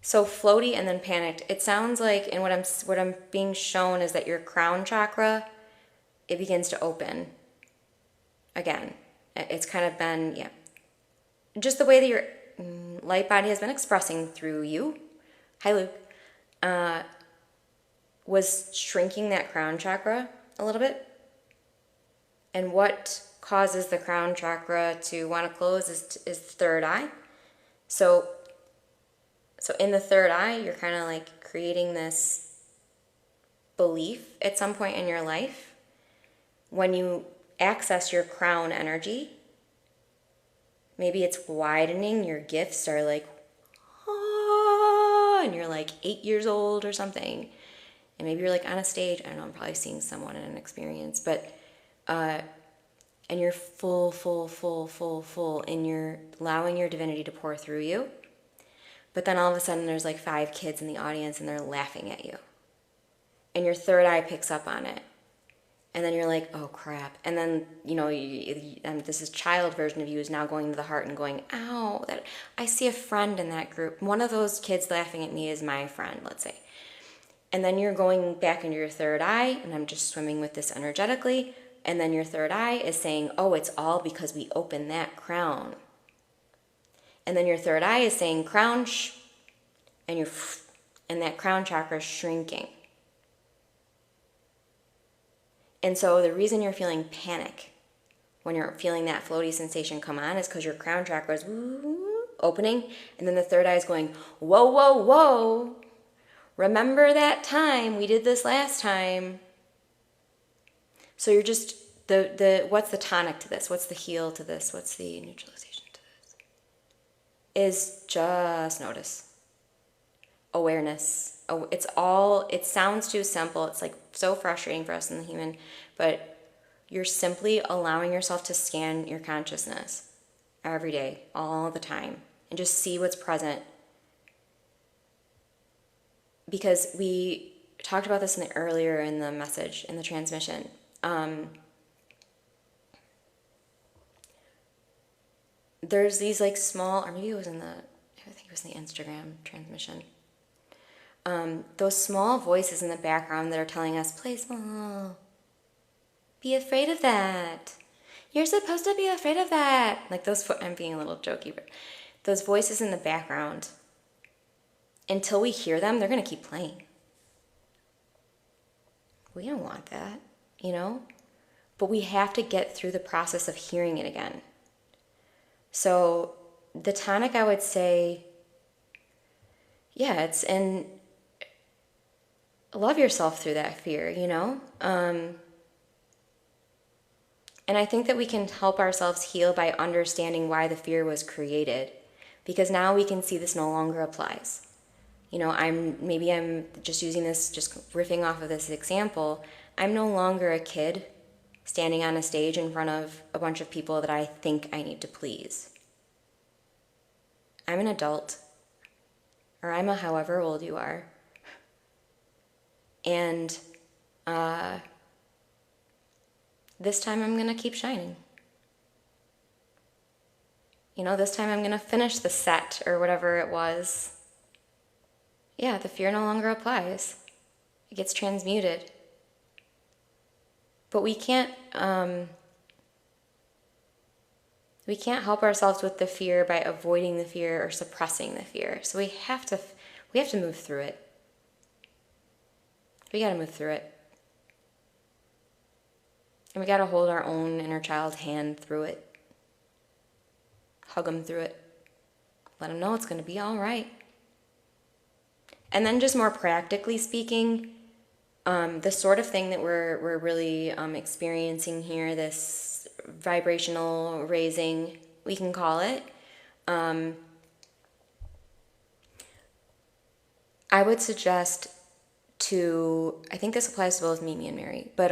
So floaty and then panicked. It sounds like, and what I'm being shown is that your crown chakra, it begins to open again. It's kind of been, yeah, just the way that your light body has been expressing through you. Hi, Luke. Was shrinking that crown chakra a little bit. And what causes the crown chakra to want to close is the third eye. So in the third eye, you're kind of like creating this belief at some point in your life. When you access your crown energy, maybe it's widening, your gifts are like, and you're like 8 years old or something. And maybe you're like on a stage, I don't know, I'm probably seeing someone in an experience, but, and you're full, and you're allowing your divinity to pour through you. But then all of a sudden there's like 5 kids in the audience and they're laughing at you. And your third eye picks up on it. And then you're like, oh crap. And then, this is child version of you is now going to the heart and going, ow, I see a friend in that group. One of those kids laughing at me is my friend, let's say. And then you're going back into your third eye, and I'm just swimming with this energetically. And then your third eye is saying, oh, it's all because we opened that crown. And then your third eye is saying crown, and that crown chakra is shrinking. And so the reason you're feeling panic when you're feeling that floaty sensation come on is because your crown chakra is opening, and then the third eye is going, whoa, whoa, whoa. Remember that time? We did this last time. So you're just, what's the tonic to this? What's the heal to this? What's the neutralization to this? Is just notice. Awareness. Oh, it sounds too simple. It's like so frustrating for us in the human, but you're simply allowing yourself to scan your consciousness every day, all the time, and just see what's present. Because we talked about this earlier in the message, in the transmission. There's these like small, or maybe it was I think it was in the Instagram transmission. Those small voices in the background that are telling us, play small. Be afraid of that. You're supposed to be afraid of that. Like those, I'm being a little jokey, but those voices in the background, until we hear them, they're going to keep playing. We don't want that, But we have to get through the process of hearing it again. So the tonic, I would say, yeah, it's in love yourself through that fear, you know? And I think that we can help ourselves heal by understanding why the fear was created, because now we can see this no longer applies. You know, I'm just using this, just riffing off of this example. I'm no longer a kid standing on a stage in front of a bunch of people that I think I need to please. I'm an adult, or I'm a however old you are. And this time I'm going to keep shining. You know, this time I'm going to finish the set or whatever it was. Yeah, the fear no longer applies. It gets transmuted. But we can't help ourselves with the fear by avoiding the fear or suppressing the fear. So we have to move through it. We got to move through it. And we got to hold our own inner child hand through it. Hug them through it. Let them know it's going to be all right. And then just more practically speaking, the sort of thing that we're really experiencing here, this vibrational raising, we can call it, I would suggest I think this applies to both Mimi and Mary, but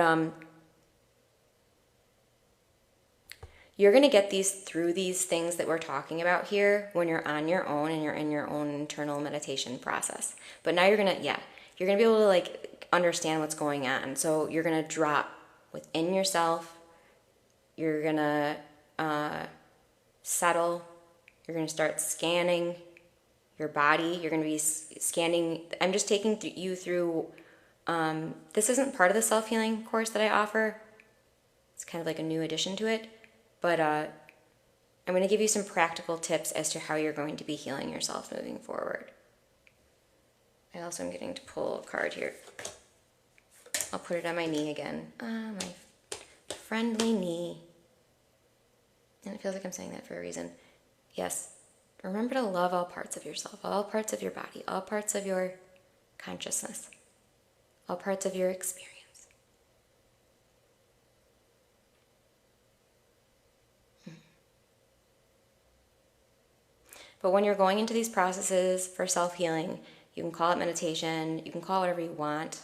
you're going to get through these things that we're talking about here when you're on your own and you're in your own internal meditation process. But now you're going to be able to like understand what's going on. So you're going to drop within yourself. You're going to settle. You're going to start scanning your body. You're going to be scanning. I'm just taking you through, this isn't part of the self-healing course that I offer. It's kind of like a new addition to it. But I'm going to give you some practical tips as to how you're going to be healing yourself moving forward. I also am getting to pull a card here. I'll put it on my knee again. My friendly knee. And it feels like I'm saying that for a reason. Yes, remember to love all parts of yourself, all parts of your body, all parts of your consciousness, all parts of your experience. But when you're going into these processes for self-healing, you can call it meditation, you can call it whatever you want.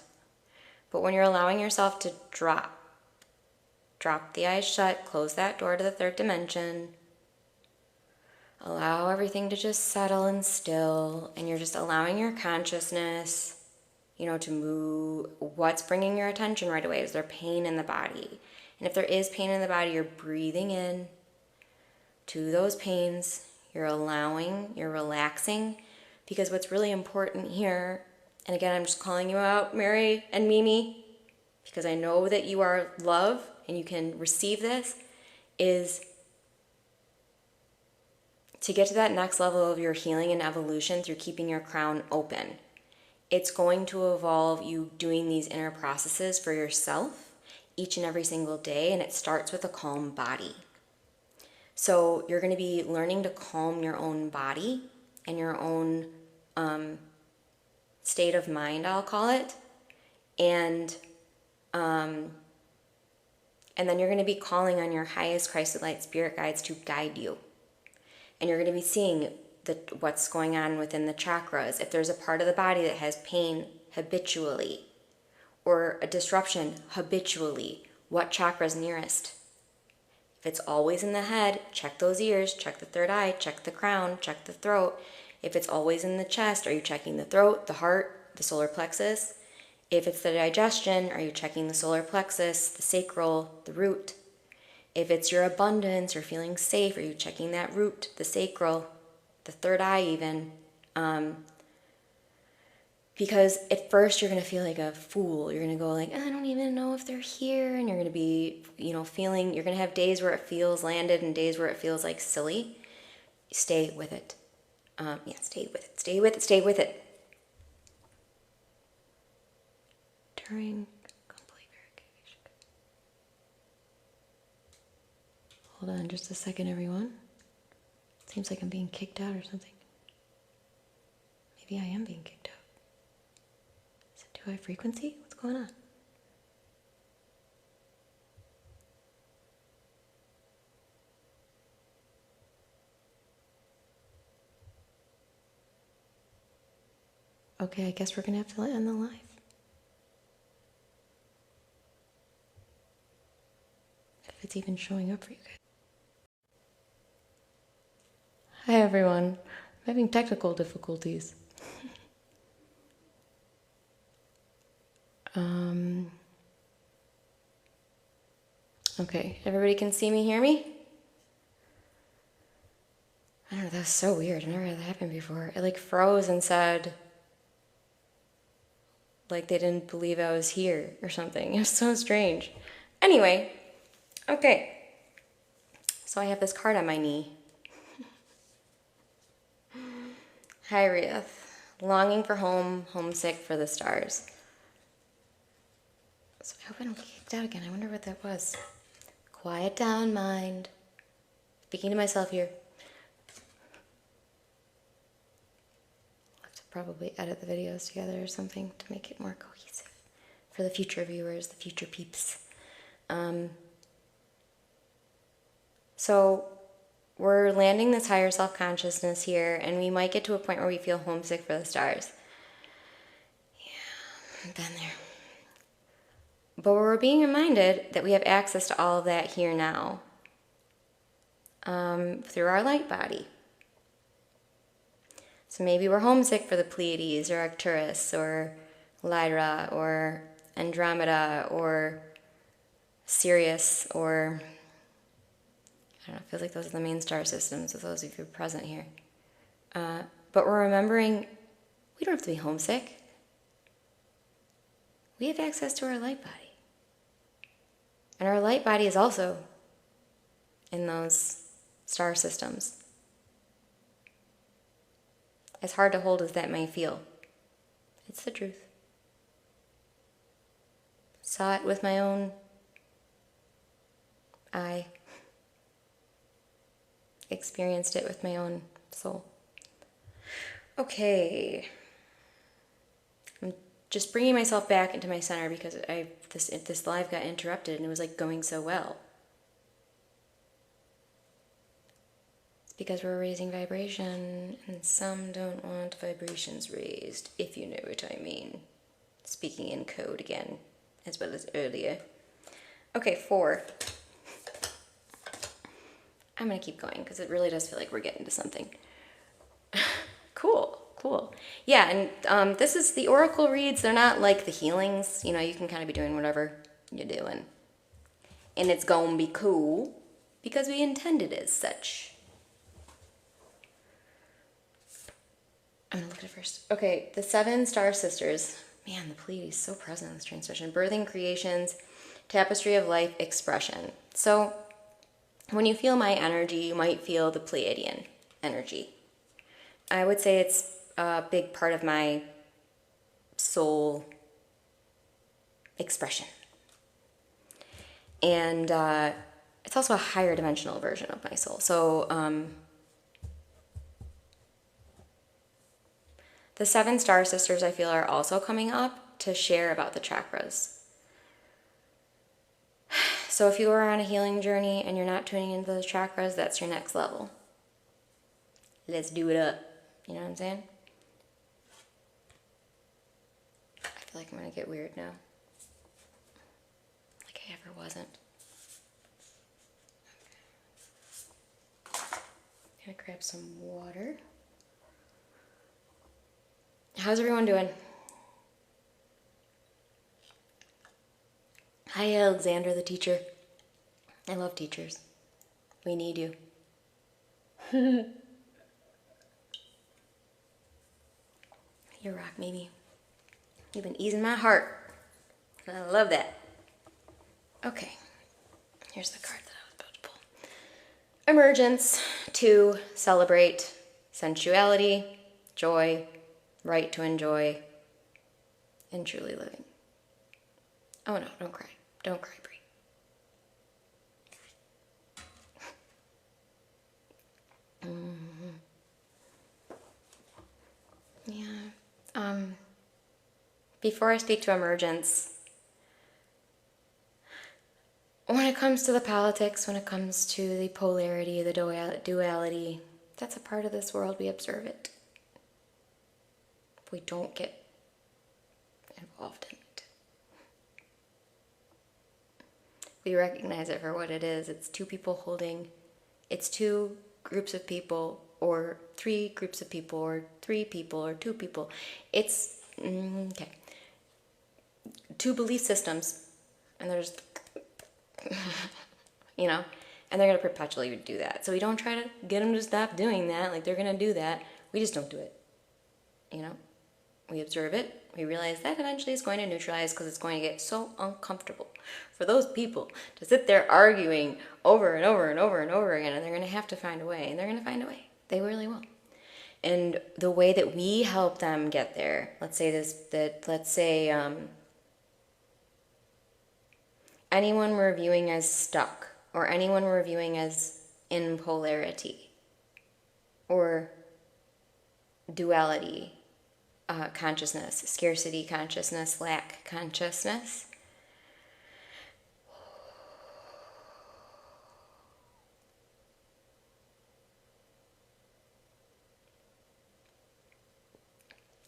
But when you're allowing yourself to drop the eyes shut, close that door to the third dimension, allow everything to just settle and still, and you're just allowing your consciousness, to move. What's bringing your attention right away? Is there pain in the body? And if there is pain in the body, you're breathing in to those pains. You're allowing, you're relaxing, because what's really important here, and again, I'm just calling you out, Mary and Mimi, because I know that you are love and you can receive this, is to get to that next level of your healing and evolution through keeping your crown open. It's going to involve you doing these inner processes for yourself each and every single day, and it starts with a calm body. So you're going to be learning to calm your own body and your own state of mind, I'll call it. And then you're going to be calling on your highest Christ light spirit guides to guide you. And you're going to be seeing what's going on within the chakras. If there's a part of the body that has pain habitually or a disruption habitually, what chakra is nearest? If it's always in the head, check those ears, check the third eye, check the crown, check the throat. If it's always in the chest, are you checking the throat, the heart, the solar plexus? If it's the digestion, are you checking the solar plexus, the sacral, the root? If it's your abundance or feeling safe, are you checking that root, the sacral, the third eye even? Because at first you're going to feel like a fool. You're going to go like, I don't even know if they're here. And you're going to be, feeling, you're going to have days where it feels landed and days where it feels like silly. Stay with it. Stay with it. Stay with it. Stay with it. During complete verification. Hold on just a second, everyone. Seems like I'm being kicked out or something. Maybe I am being kicked out. Is it doing Do I have frequency? What's going on? Okay, I guess we're gonna have to end the live. If it's even showing up for you guys. Hi everyone. I'm having technical difficulties. Okay, everybody can see me, hear me? I don't know, that was so weird. I've never had that happen before. It like froze and said, like they didn't believe I was here or something. It was so strange. Anyway, okay. So I have this card on my knee. Hi, Rieth. Longing for home, homesick for the stars. So I hope I don't get kicked out again. I wonder what that was. Quiet down, mind. Speaking to myself here. I'll have to probably edit the videos together or something to make it more cohesive for the future viewers, the future peeps. So we're landing this higher self-consciousness here, and we might get to a point where we feel homesick for the stars. Yeah, I've been there. But we're being reminded that we have access to all of that here now through our light body. So maybe we're homesick for the Pleiades or Arcturus or Lyra or Andromeda or Sirius or, I don't know, it feels like those are the main star systems of those of you present here. But we're remembering we don't have to be homesick. We have access to our light body. And our light body is also in those star systems. As hard to hold as that may feel, it's the truth. Saw it with my own eye. Experienced it with my own soul. Okay. I'm just bringing myself back into my center because this live got interrupted and it was like going so well. It's because we're raising vibration and some don't want vibrations raised, if you know what I mean. Speaking in code again, as well as earlier. Okay, 4. I'm gonna keep going because it really does feel like we're getting to something. Cool. Yeah, and this is the oracle reads. They're not like the healings. You know, you can kind of be doing whatever you're doing. And it's gonna be cool because we intended it as such. I'm gonna look at it first. Okay, the 7 star sisters. Man, the Pleiades so present in this transmission. Birthing creations, tapestry of life, expression. So when you feel my energy, you might feel the Pleiadian energy. I would say it's a big part of my soul expression. And it's also a higher dimensional version of my soul. So the 7 star sisters, I feel, are also coming up to share about the chakras. So if you are on a healing journey and you're not tuning into those chakras, that's your next level. Let's do it up. You know what I'm saying? I feel like I'm going to get weird now. Like I ever wasn't. I'm going to grab some water. How's everyone doing? Hi, Alexander, the teacher. I love teachers. We need you. You rock, Mimi. You've been easing my heart. I love that. Okay. Here's the card that I was about to pull. Emergence. 2. Celebrate. Sensuality. Joy. Right to enjoy. And truly living. Oh no, don't cry. Don't cry, Brie. Yeah. before I speak to emergence, when it comes to the politics, when it comes to the polarity, the duality, that's a part of this world. We observe it. We don't get involved in it. We recognize it for what it is. It's two people holding, it's two groups of people, or three groups of people, or three people, or two people. It's, okay. Two belief systems, and there's, you know, and they're going to perpetually do that. So we don't try to get them to stop doing that, like they're going to do that. We just don't do it, you know? We observe it. We realize that eventually it's going to neutralize because it's going to get so uncomfortable for those people to sit there arguing over and over and over and over again, and they're going to have to find a way, and they're going to find a way. They really will. And the way that we help them get there, let's say anyone we're viewing as stuck, or anyone we're viewing as in polarity, or duality, consciousness, scarcity consciousness, lack consciousness.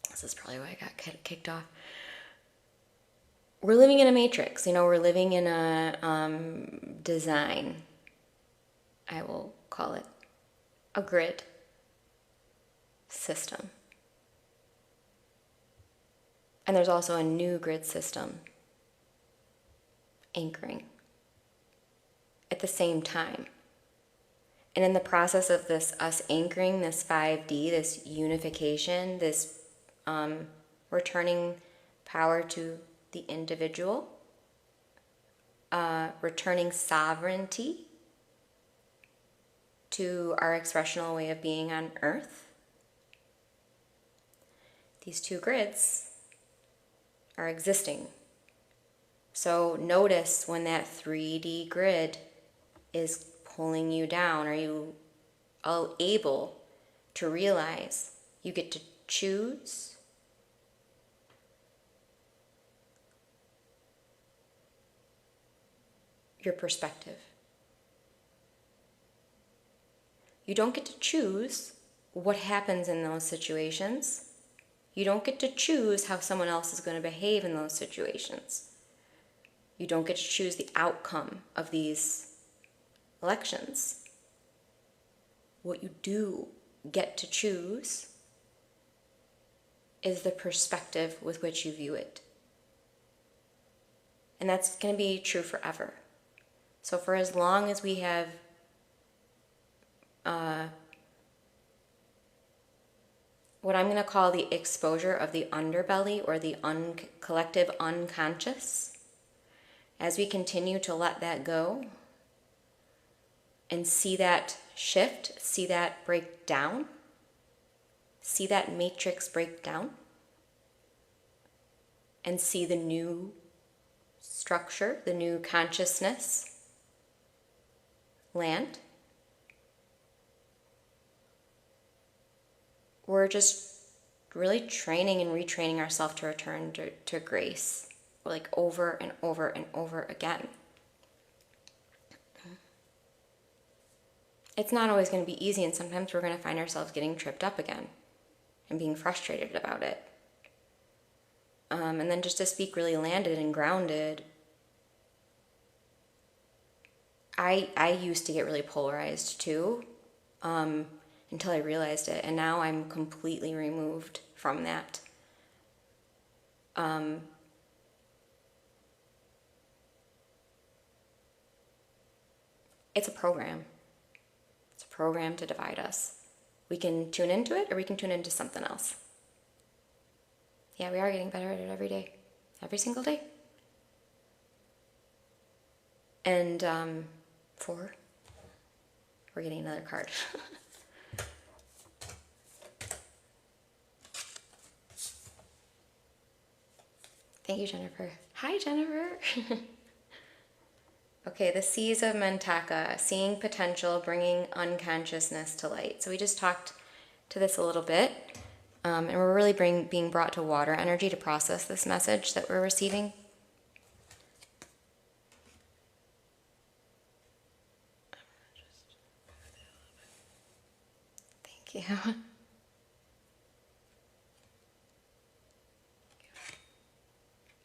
This is probably why I got kicked off. We're living in a matrix, you know, we're living in a design, I will call it, a grid system. And there's also a new grid system, anchoring, at the same time. And in the process of this, us anchoring this 5D, this unification, this returning power to the individual, returning sovereignty to our expressional way of being on Earth, these two grids are existing. So notice when that 3D grid is pulling you down. Are you all able to realize you get to choose your perspective? You don't get to choose what happens in those situations. You don't get to choose how someone else is going to behave in those situations. You don't get to choose the outcome of these elections. What you do get to choose is the perspective with which you view it. And that's going to be true forever. So for as long as we have what I'm going to call the exposure of the underbelly, or the collective unconscious, as we continue to let that go and see that shift, see that break down, see that matrix break down, and see the new structure, the new consciousness land, we're just really training and retraining ourselves to return to grace, like over and over and over again. It's not always going to be easy, and sometimes we're going to find ourselves getting tripped up again and being frustrated about it. And then just to speak really landed and grounded, I used to get really polarized too, until I realized it, and now I'm completely removed from that. It's a program. It's a program to divide us. We can tune into it, or we can tune into something else. Yeah, we are getting better at it every day, every single day. And 4, we're getting another card. Thank you, Jennifer. Hi, Jennifer. Okay, the C's of Mentaka, seeing potential, bringing unconsciousness to light. So we just talked to this a little bit. And we're really being brought to water energy to process this message that we're receiving. Thank you.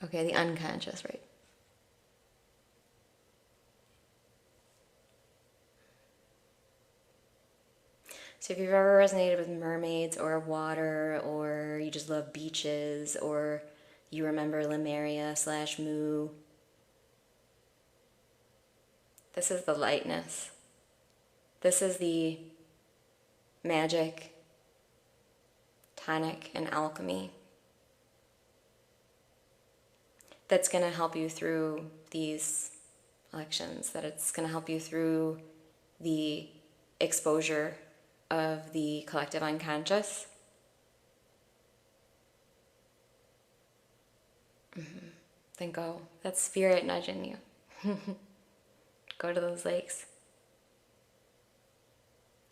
Okay, the unconscious, right? So if you've ever resonated with mermaids or water, or you just love beaches, or you remember Lemuria / Mu, this is the lightness. This is the magic, tonic, and alchemy that's going to help you through these elections, that it's going to help you through the exposure of the collective unconscious. Then go. That's spirit nudging you. Go to those lakes.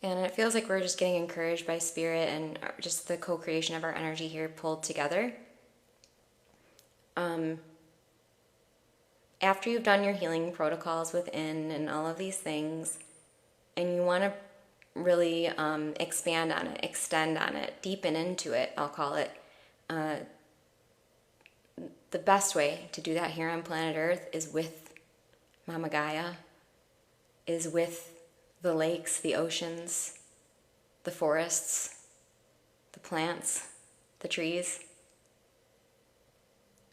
And it feels like we're just getting encouraged by spirit and just the co-creation of our energy here pulled together. After you've done your healing protocols within and all of these things, and you want to really expand on it, extend on it, deepen into it, I'll call it, the best way to do that here on planet Earth is with Mama Gaia, is with the lakes, the oceans, the forests, the plants, the trees.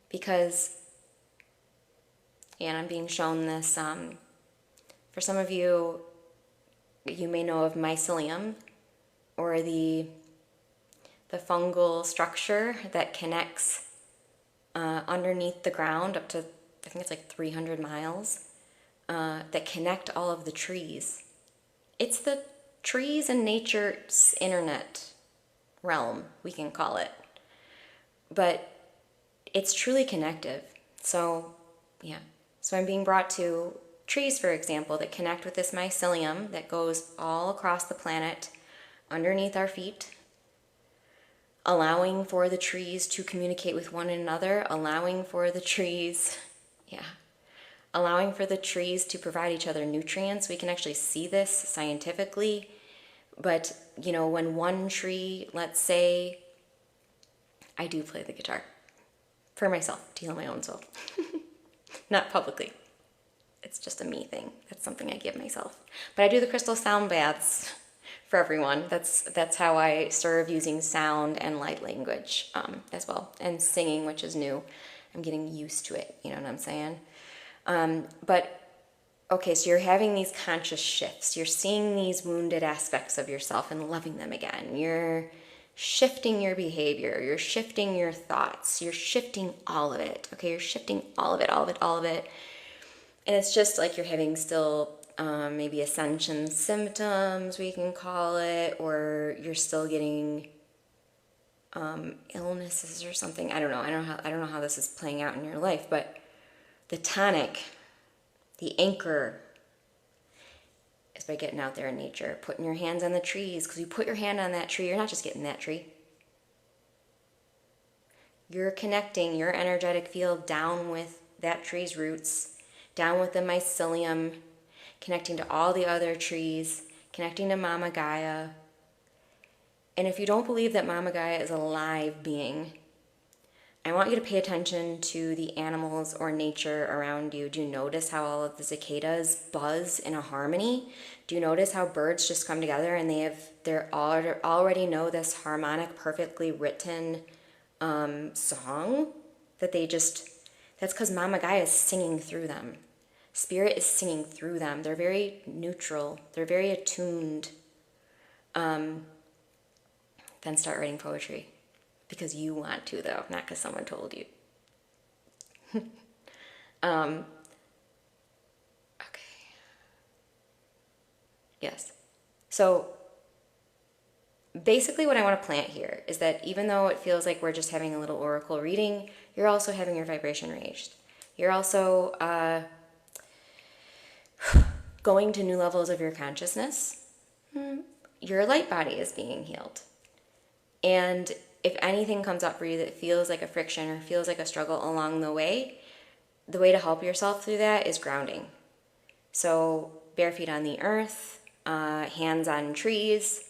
Because, and I'm being shown this, for some of you, you may know of mycelium, or the fungal structure that connects underneath the ground up to, I think it's like 300 miles, that connect all of the trees. It's the trees and nature's internet realm, we can call it. But it's truly connective. So, yeah. So I'm being brought to trees, for example, that connect with this mycelium that goes all across the planet underneath our feet, allowing for the trees to communicate with one another, allowing for the trees to provide each other nutrients. We can actually see this scientifically. But, you know, when one tree, let's say, I do play the guitar for myself to heal my own soul. Not publicly. It's just a me thing. That's something I give myself. But I do the crystal sound baths for everyone. That's how I serve, using sound and light language as well. And singing, which is new. I'm getting used to it. You know what I'm saying? But, okay, so you're having these conscious shifts. You're seeing these wounded aspects of yourself and loving them again. You're shifting your behavior. You're shifting your thoughts. You're shifting all of it. Okay, you're shifting all of it. And it's just like you're having still maybe ascension symptoms, we can call it, or you're still getting illnesses or something. I don't know. I don't know how this is playing out in your life, but the tonic, the anchor, is by getting out there in nature, putting your hands on the trees. Because you put your hand on that tree, you're not just getting that tree. You're connecting your energetic field down with that tree's roots, down with the mycelium, connecting to all the other trees, connecting to Mama Gaia. And if you don't believe that Mama Gaia is a live being, I want you to pay attention to the animals or nature around you. Do you notice how all of the cicadas buzz in a harmony? Do you notice how birds just come together and they already know this harmonic, perfectly written song that that's because Mama Gaia is singing through them. Spirit is singing through them. They're very neutral. They're very attuned. Then start writing poetry. Because you want to, though, not because someone told you. Okay. Yes. So basically what I want to plant here is that even though it feels like we're just having a little oracle reading, you're also having your vibration raised. You're also going to new levels of your consciousness. Your light body is being healed. And if anything comes up for you that feels like a friction or feels like a struggle along the way to help yourself through that is grounding. So bare feet on the earth, hands on trees,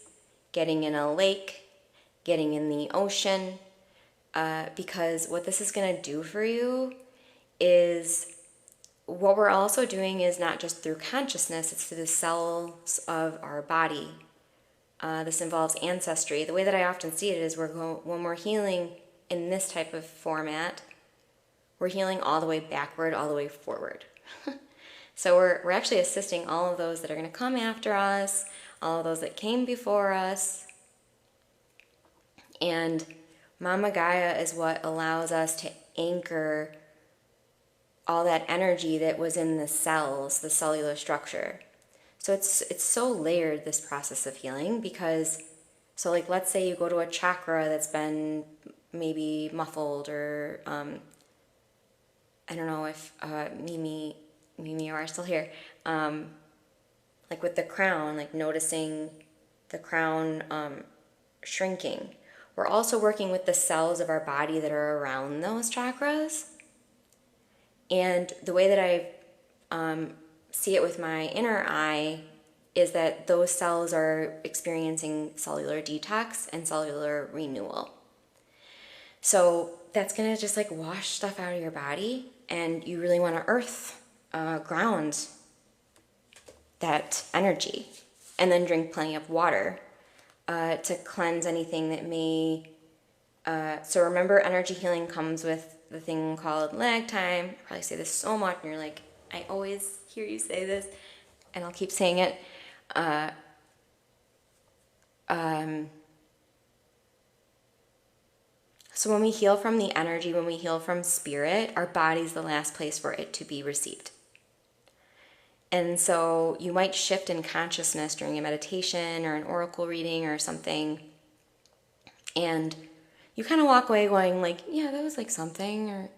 getting in a lake, getting in the ocean, because what this is going to do for you is, what we're also doing is not just through consciousness, it's through the cells of our body. This involves ancestry. The way that I often see it is when we're healing in this type of format, we're healing all the way backward, all the way forward. So we're actually assisting all of those that are going to come after us, all of those that came before us. And Mama Gaia is what allows us to anchor all that energy that was in the cells, the cellular structure. So it's so layered, this process of healing, because, so like let's say you go to a chakra that's been maybe muffled, or I don't know if Mimi are still here, like with the crown, like noticing the crown shrinking. We're also working with the cells of our body that are around those chakras. And the way that I see it with my inner eye is that those cells are experiencing cellular detox and cellular renewal. So that's going to just like wash stuff out of your body, and you really want to earth, ground that energy, and then drink plenty of water to cleanse anything that may, so remember, energy healing comes with the thing called lag time. I probably say this so much, and you're like, I always hear you say this, and I'll keep saying it. So when we heal from the energy, when we heal from spirit, our body's the last place for it to be received. And so you might shift in consciousness during a meditation or an oracle reading or something, and you kind of walk away going like, yeah, that was like something, or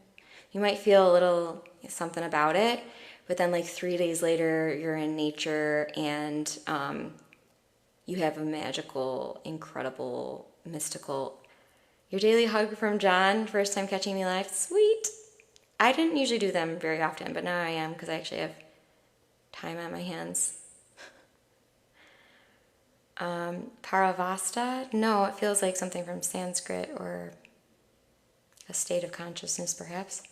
you might feel a little something about it, but then like 3 days later, you're in nature and you have a magical, incredible, mystical, your daily hug from John, first time catching me live, sweet. I didn't usually do them very often, but now I am, because I actually have time on my hands. Paravasta? No, it feels like something from Sanskrit, or a state of consciousness, perhaps.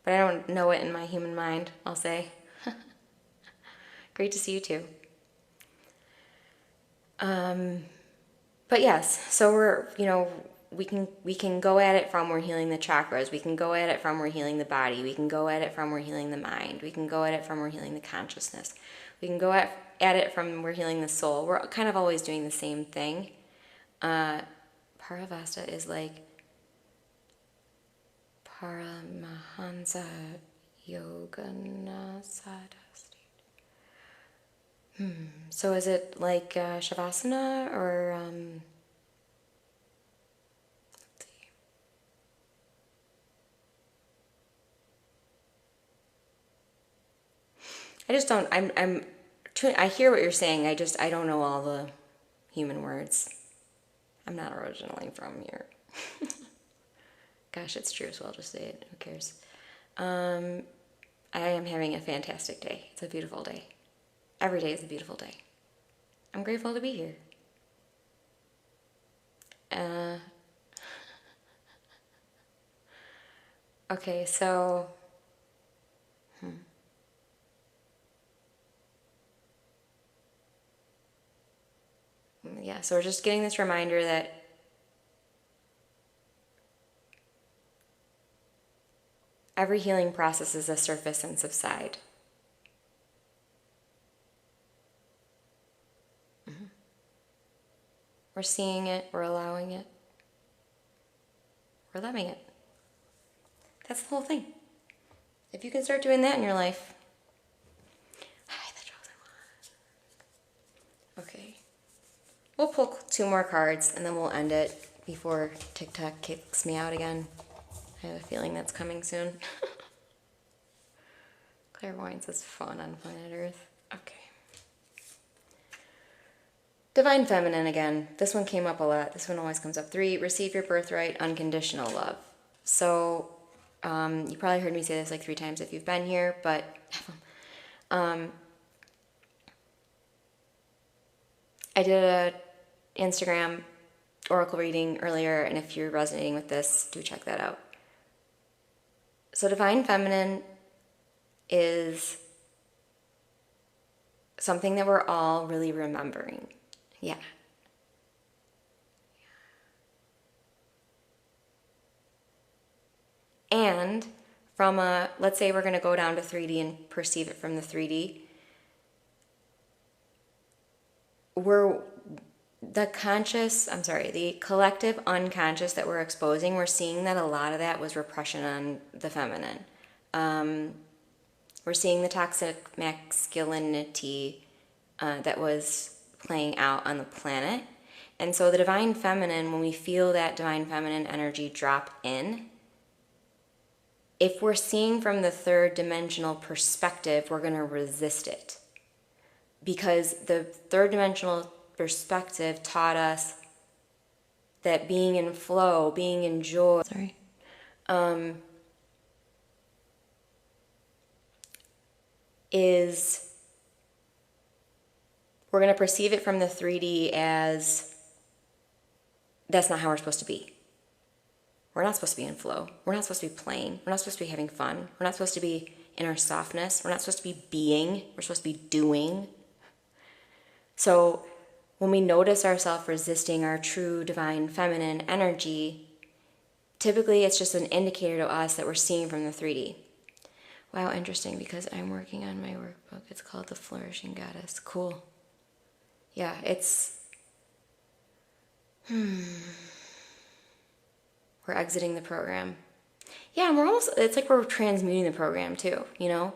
But I don't know it in my human mind, I'll say. Great to see you too. But yes, so we can go at it from we're healing the chakras. We can go at it from we're healing the body. We can go at it from we're healing the mind. We can go at it from we're healing the consciousness. We can go at it from we're healing the soul. We're kind of always doing the same thing. Paravasta is like Paramahansa Yoganasada state. So is it like Shavasana, or let's see. I just don't, I hear what you're saying, I don't know all the human words. I'm not originally from here. Gosh, it's true, so I'll just say it. Who cares? I am having a fantastic day. It's a beautiful day. Every day is a beautiful day. I'm grateful to be here. Okay, so... Yeah, so we're just getting this reminder that every healing process is a surface and subside. We're seeing it, we're allowing it, we're loving it. That's the whole thing. If you can start doing that in your life, hi, the chosen one. Okay. We'll pull 2 more cards and then we'll end it before TikTok kicks me out again. I have a feeling that's coming soon. Clairvoyance is fun on planet Earth. Okay. Divine Feminine again. This one came up a lot. This one always comes up. 3, receive your birthright, unconditional love. So you probably heard me say this like 3 times if you've been here, but I did a Instagram oracle reading earlier, and if you're resonating with this, do check that out. So Divine Feminine is something that we're all really remembering. Yeah. And from let's say we're going to go down to 3D and perceive it from the 3D. The collective unconscious that we're exposing, we're seeing that a lot of that was repression on the feminine. We're seeing the toxic masculinity that was playing out on the planet. And so the divine feminine, when we feel that divine feminine energy drop in, if we're seeing from the 3rd dimensional perspective, we're going to resist it. Because the 3rd dimensional perspective taught us that being in flow, being in joy, is we're going to perceive it from the 3D as that's not how we're supposed to be. We're not supposed to be in flow. We're not supposed to be playing. We're not supposed to be having fun. We're not supposed to be in our softness. We're not supposed to be being. We're supposed to be doing. So when we notice ourselves resisting our true divine feminine energy, typically it's just an indicator to us that we're seeing from the 3D. Wow, interesting, because I'm working on my workbook. It's called The Flourishing Goddess. Cool. Yeah, it's... We're exiting the program. Yeah, and it's like we're transmuting the program too, you know?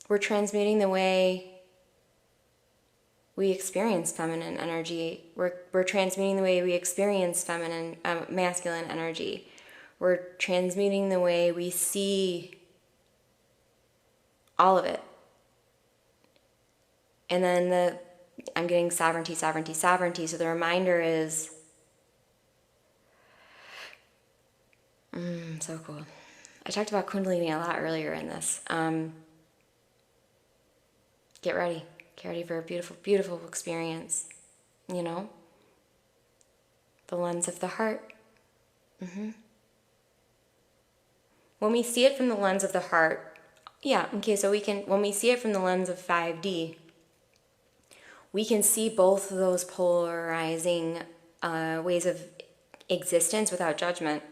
We're transmuting the way we experience feminine energy. We're transmuting the way we experience masculine energy. We're transmuting the way we see all of it. And then I'm getting sovereignty, sovereignty, sovereignty. So the reminder is, so cool. I talked about Kundalini a lot earlier in this. Get ready for a beautiful, beautiful experience. You know, the lens of the heart. When we see it from the lens of the heart, when we see it from the lens of 5D, we can see both of those polarizing ways of existence without judgment.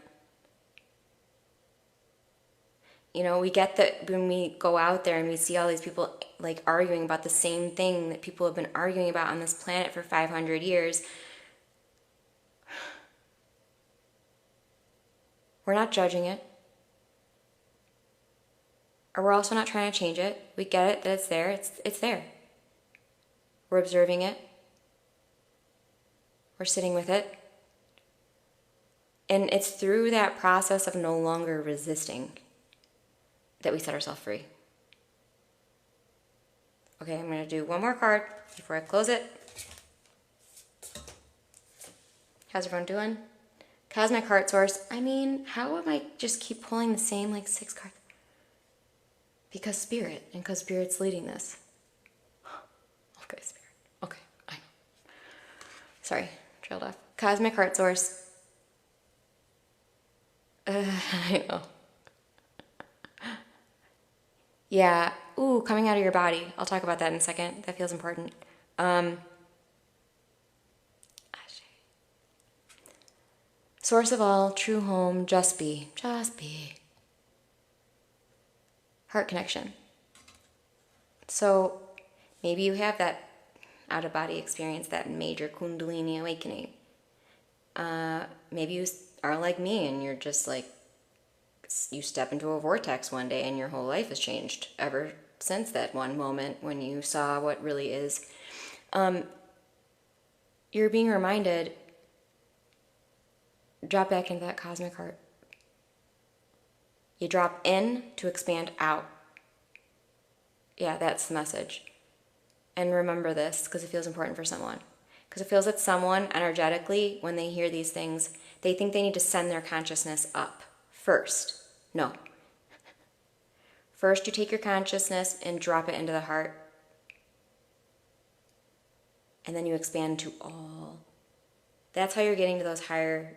You know, we get that when we go out there and we see all these people like arguing about the same thing that people have been arguing about on this planet for 500 years. We're not judging it. Or we're also not trying to change it. We get it that it's there. It's there. We're observing it. We're sitting with it. And it's through that process of no longer resisting that we set ourselves free. Okay, I'm going to do one more card before I close it. How's everyone doing? Cosmic Heart Source. I mean, how am I just keep pulling the same like 6 cards? Because Spirit, and because Spirit's leading this. Okay, Spirit. Okay, I know. Sorry, trailed off. Cosmic Heart Source. I know. Yeah. Ooh, coming out of your body. I'll talk about that in a second. That feels important. Source of all, true home, just be. Just be. Heart connection. So maybe you have that out-of-body experience, that major Kundalini awakening. Maybe you are like me and you're just like, you step into a vortex one day and your whole life has changed ever since that one moment when you saw what really is. You're being reminded, drop back into that cosmic heart. You drop in to expand out. Yeah, that's the message. And remember this, because it feels important for someone. Because it feels that someone, energetically, when they hear these things, they think they need to send their consciousness up first. No. First, you take your consciousness and drop it into the heart. And then you expand to all. That's how you're getting to those higher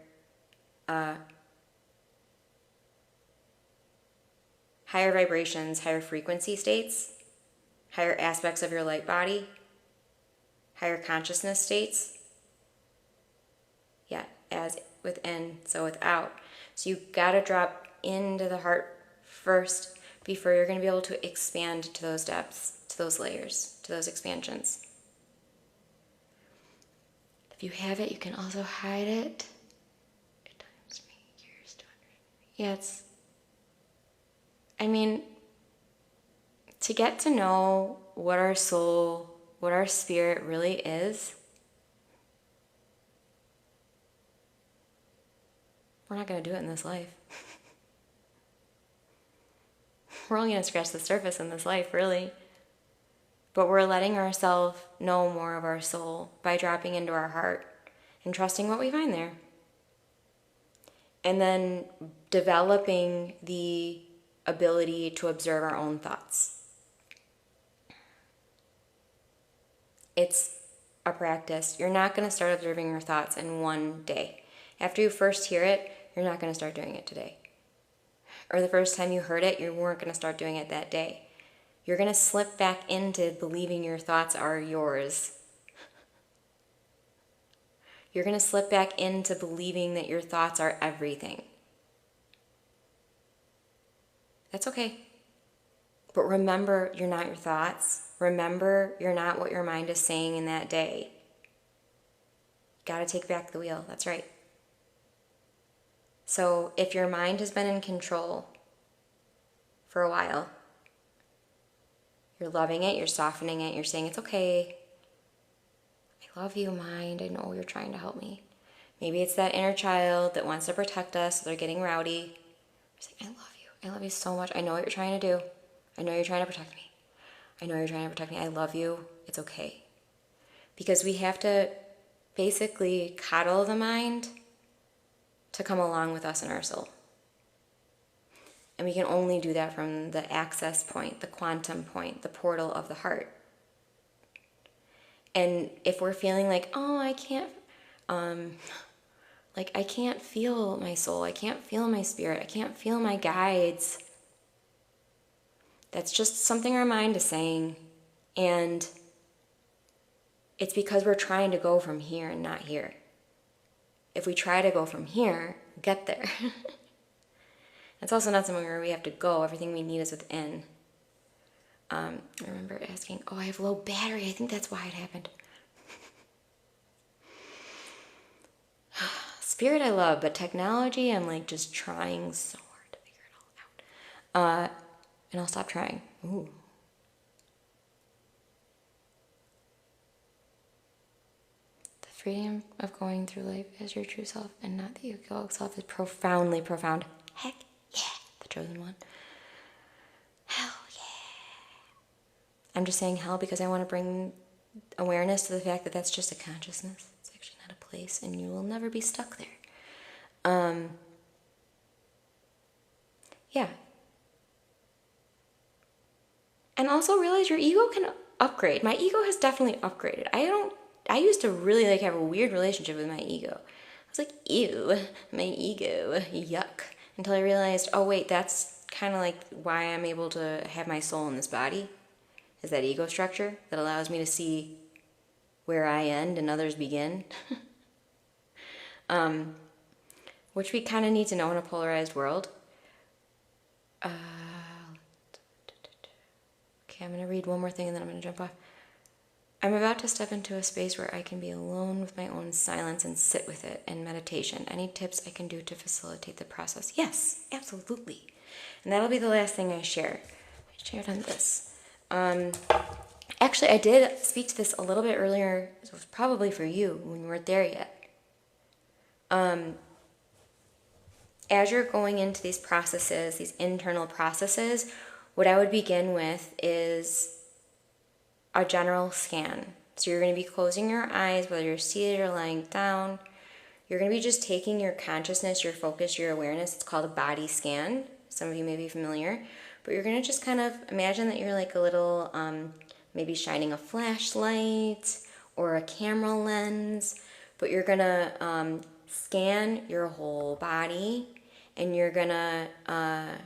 vibrations, higher frequency states, higher aspects of your light body, higher consciousness states. Yeah, as within, so without. So you gotta drop into the heart first before you're gonna be able to expand to those depths, to those layers, to those expansions. If you have it, you can also hide it. Yeah, to get to know what our soul, what our spirit really is, we're not going to do it in this life. We're only going to scratch the surface in this life, really. But we're letting ourselves know more of our soul by dropping into our heart and trusting what we find there. And then developing the ability to observe our own thoughts. It's a practice. You're not going to start observing your thoughts in one day. After you first hear it, you're not going to start doing it today. Or the first time you heard it, you weren't going to start doing it that day. You're going to slip back into believing your thoughts are yours. You're going to slip back into believing that your thoughts are everything. That's okay. But remember, you're not your thoughts. Remember, you're not what your mind is saying in that day. You gotta take back the wheel. That's right. So if your mind has been in control for a while, you're loving it, you're softening it, you're saying it's okay. I love you, mind. I know you're trying to help me. Maybe it's that inner child that wants to protect us, so they're getting rowdy. You're saying, I love you. I love you so much. I know what you're trying to do. I know you're trying to protect me. I know you're trying to protect me. I love you. It's okay. Because we have to basically coddle the mind to come along with us in our soul. And we can only do that from the access point, the quantum point, the portal of the heart. And if we're feeling like, oh, I can't feel my soul, I can't feel my spirit, I can't feel my guides, that's just something our mind is saying. And it's because we're trying to go from here and not here. If we try to go from here, get there. It's also not somewhere where we have to go. Everything we need is within. I remember asking, oh, I have low battery. I think that's why it happened. Spirit I love, but technology, I'm like just trying so hard to figure it all out. And I'll stop trying. Ooh. The freedom of going through life as your true self and not the egoic self is profoundly profound. Heck yeah, the chosen one. Hell yeah. I'm just saying hell because I want to bring awareness to the fact that that's just a consciousness. It's actually not a place, and you will never be stuck there. Yeah. And also realize your ego can upgrade. My ego has definitely upgraded. I used to really have a weird relationship with my ego. I was like, ew, my ego, yuck. Until I realized, oh wait, that's kind of like why I'm able to have my soul in this body, is that ego structure that allows me to see where I end and others begin. Which we kind of need to know in a polarized world. Okay, I'm going to read one more thing and then I'm going to jump off. I'm about to step into a space where I can be alone with my own silence and sit with it in meditation. Any tips I can do to facilitate the process? Yes, absolutely. And that'll be the last thing I share. I shared on this. Actually, I did speak to this a little bit earlier. It was probably for you when you weren't there yet. As you're going into these processes, these internal processes, what I would begin with is a general scan. So you're going to be closing your eyes, whether you're seated or lying down. You're going to be just taking your consciousness, your focus, your awareness. It's called a body scan. Some of you may be familiar. But you're going to just kind of imagine that you're like a little, maybe shining a flashlight or a camera lens. But you're going to scan your whole body, and you're going to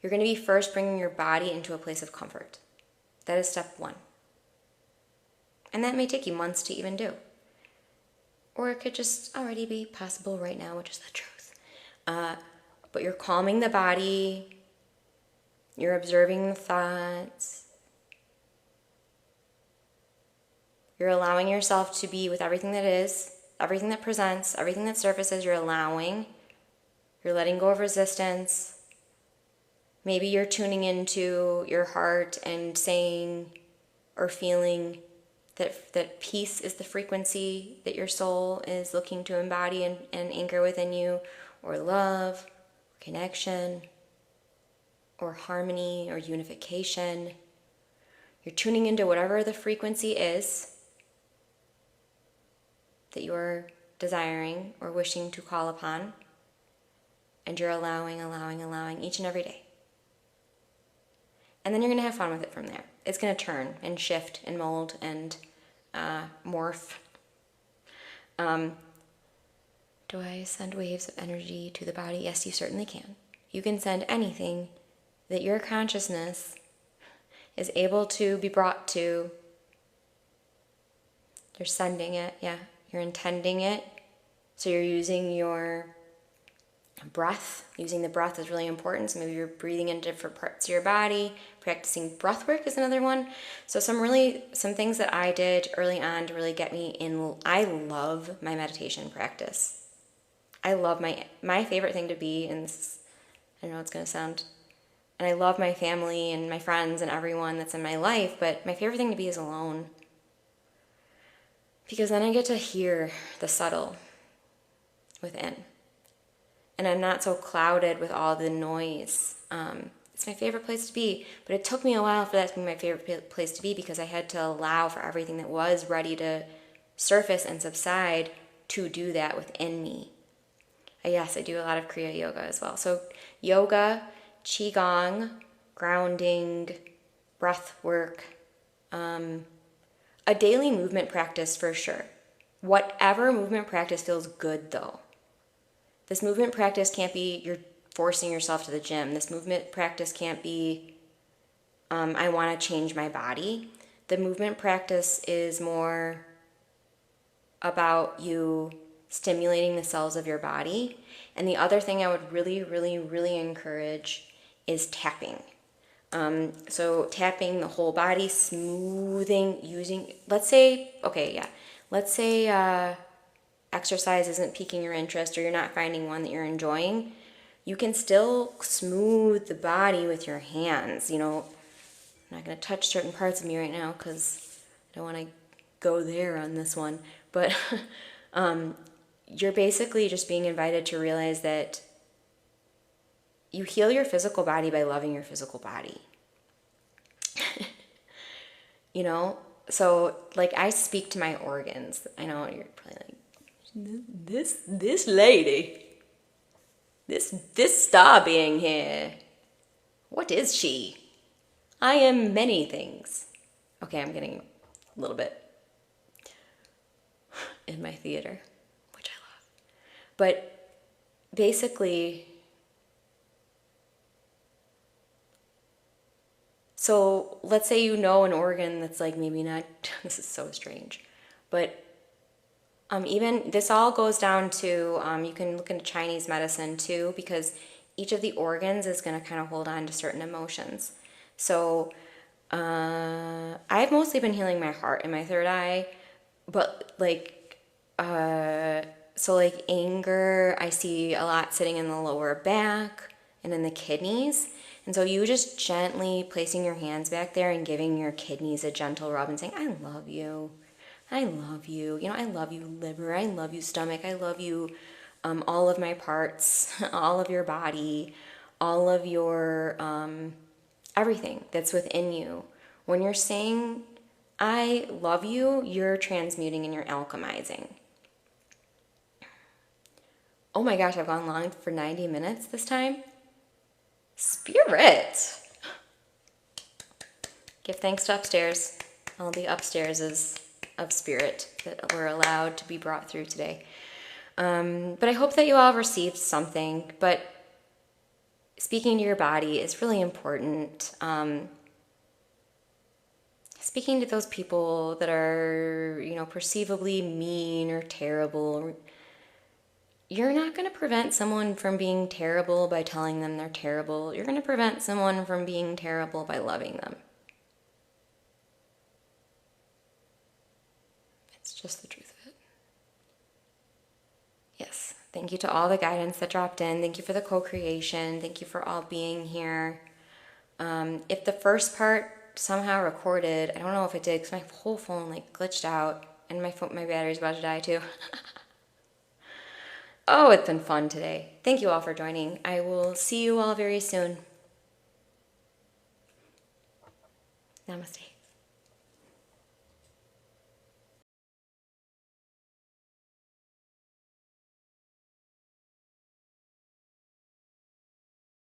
be first bringing your body into a place of comfort. That is step one. And that may take you months to even do. Or it could just already be possible right now, which is the truth. But you're calming the body. You're observing the thoughts. You're allowing yourself to be with everything that is, everything that presents, everything that surfaces. You're allowing. You're letting go of resistance. Maybe you're tuning into your heart and saying or feeling that peace is the frequency that your soul is looking to embody and anchor within you, or love, or connection, or harmony, or unification. You're tuning into whatever the frequency is that you're desiring or wishing to call upon, and you're allowing each and every day. And then you're going to have fun with it from there. It's going to turn and shift and mold and morph. Do I send waves of energy to the body? Yes, you certainly can. You can send anything that your consciousness is able to be brought to. You're sending it, yeah. You're intending it. So you're using your breath. Using the breath is really important. So maybe you're breathing in different parts of your body. Practicing breath work is another one. So some things that I did early on to really get me in. I love my meditation practice. I love my favorite thing to be, and this, I don't know how it's going to sound, and I love my family and my friends and everyone that's in my life, but my favorite thing to be is alone. Because then I get to hear the subtle within. And I'm not so clouded with all the noise. It's my favorite place to be. But it took me a while for that to be my favorite place to be, because I had to allow for everything that was ready to surface and subside to do that within me. Yes, I do a lot of Kriya Yoga as well. So yoga, qigong, grounding, breath work, a daily movement practice for sure. Whatever movement practice feels good though. This movement practice can't be you're forcing yourself to the gym. This movement practice can't be I want to change my body. The movement practice is more about you stimulating the cells of your body. And the other thing I would really, really, really encourage is tapping. So tapping the whole body, smoothing, using, let's say exercise isn't piquing your interest, or you're not finding one that you're enjoying, you can still smooth the body with your hands. You know, I'm not going to touch certain parts of me right now because I don't want to go there on this one. But you're basically just being invited to realize that you heal your physical body by loving your physical body. You know? So, like, I speak to my organs. I know you're probably like, this lady, this star being here, what is she? I am many things. Okay, I'm getting a little bit in my theater, which I love. But basically, so let's say you know an organ that's like maybe not, this is so strange, but even this all goes down to, you can look into Chinese medicine too, because each of the organs is going to kind of hold on to certain emotions. So I've mostly been healing my heart and my third eye, but so like anger, I see a lot sitting in the lower back and in the kidneys. And so you just gently placing your hands back there and giving your kidneys a gentle rub and saying, I love you. I love you. You know, I love you, liver. I love you, stomach. I love you, all of my parts, all of your body, all of your, everything that's within you. When you're saying, I love you, you're transmuting and you're alchemizing. Oh my gosh, I've gone long for 90 minutes this time. Spirit. Give thanks to upstairs. All the upstairs of spirit that were allowed to be brought through today. But I hope that you all received something. But speaking to your body is really important. Speaking to those people that are, perceivably mean or terrible, you're not going to prevent someone from being terrible by telling them they're terrible. You're going to prevent someone from being terrible by loving them. It's just the truth of it. Yes. Thank you to all the guidance that dropped in. Thank you for the co-creation. Thank you for all being here. If the first part somehow recorded, I don't know if it did because my whole phone glitched out and my battery's about to die too. Oh, it's been fun today. Thank you all for joining. I will see you all very soon. Namaste.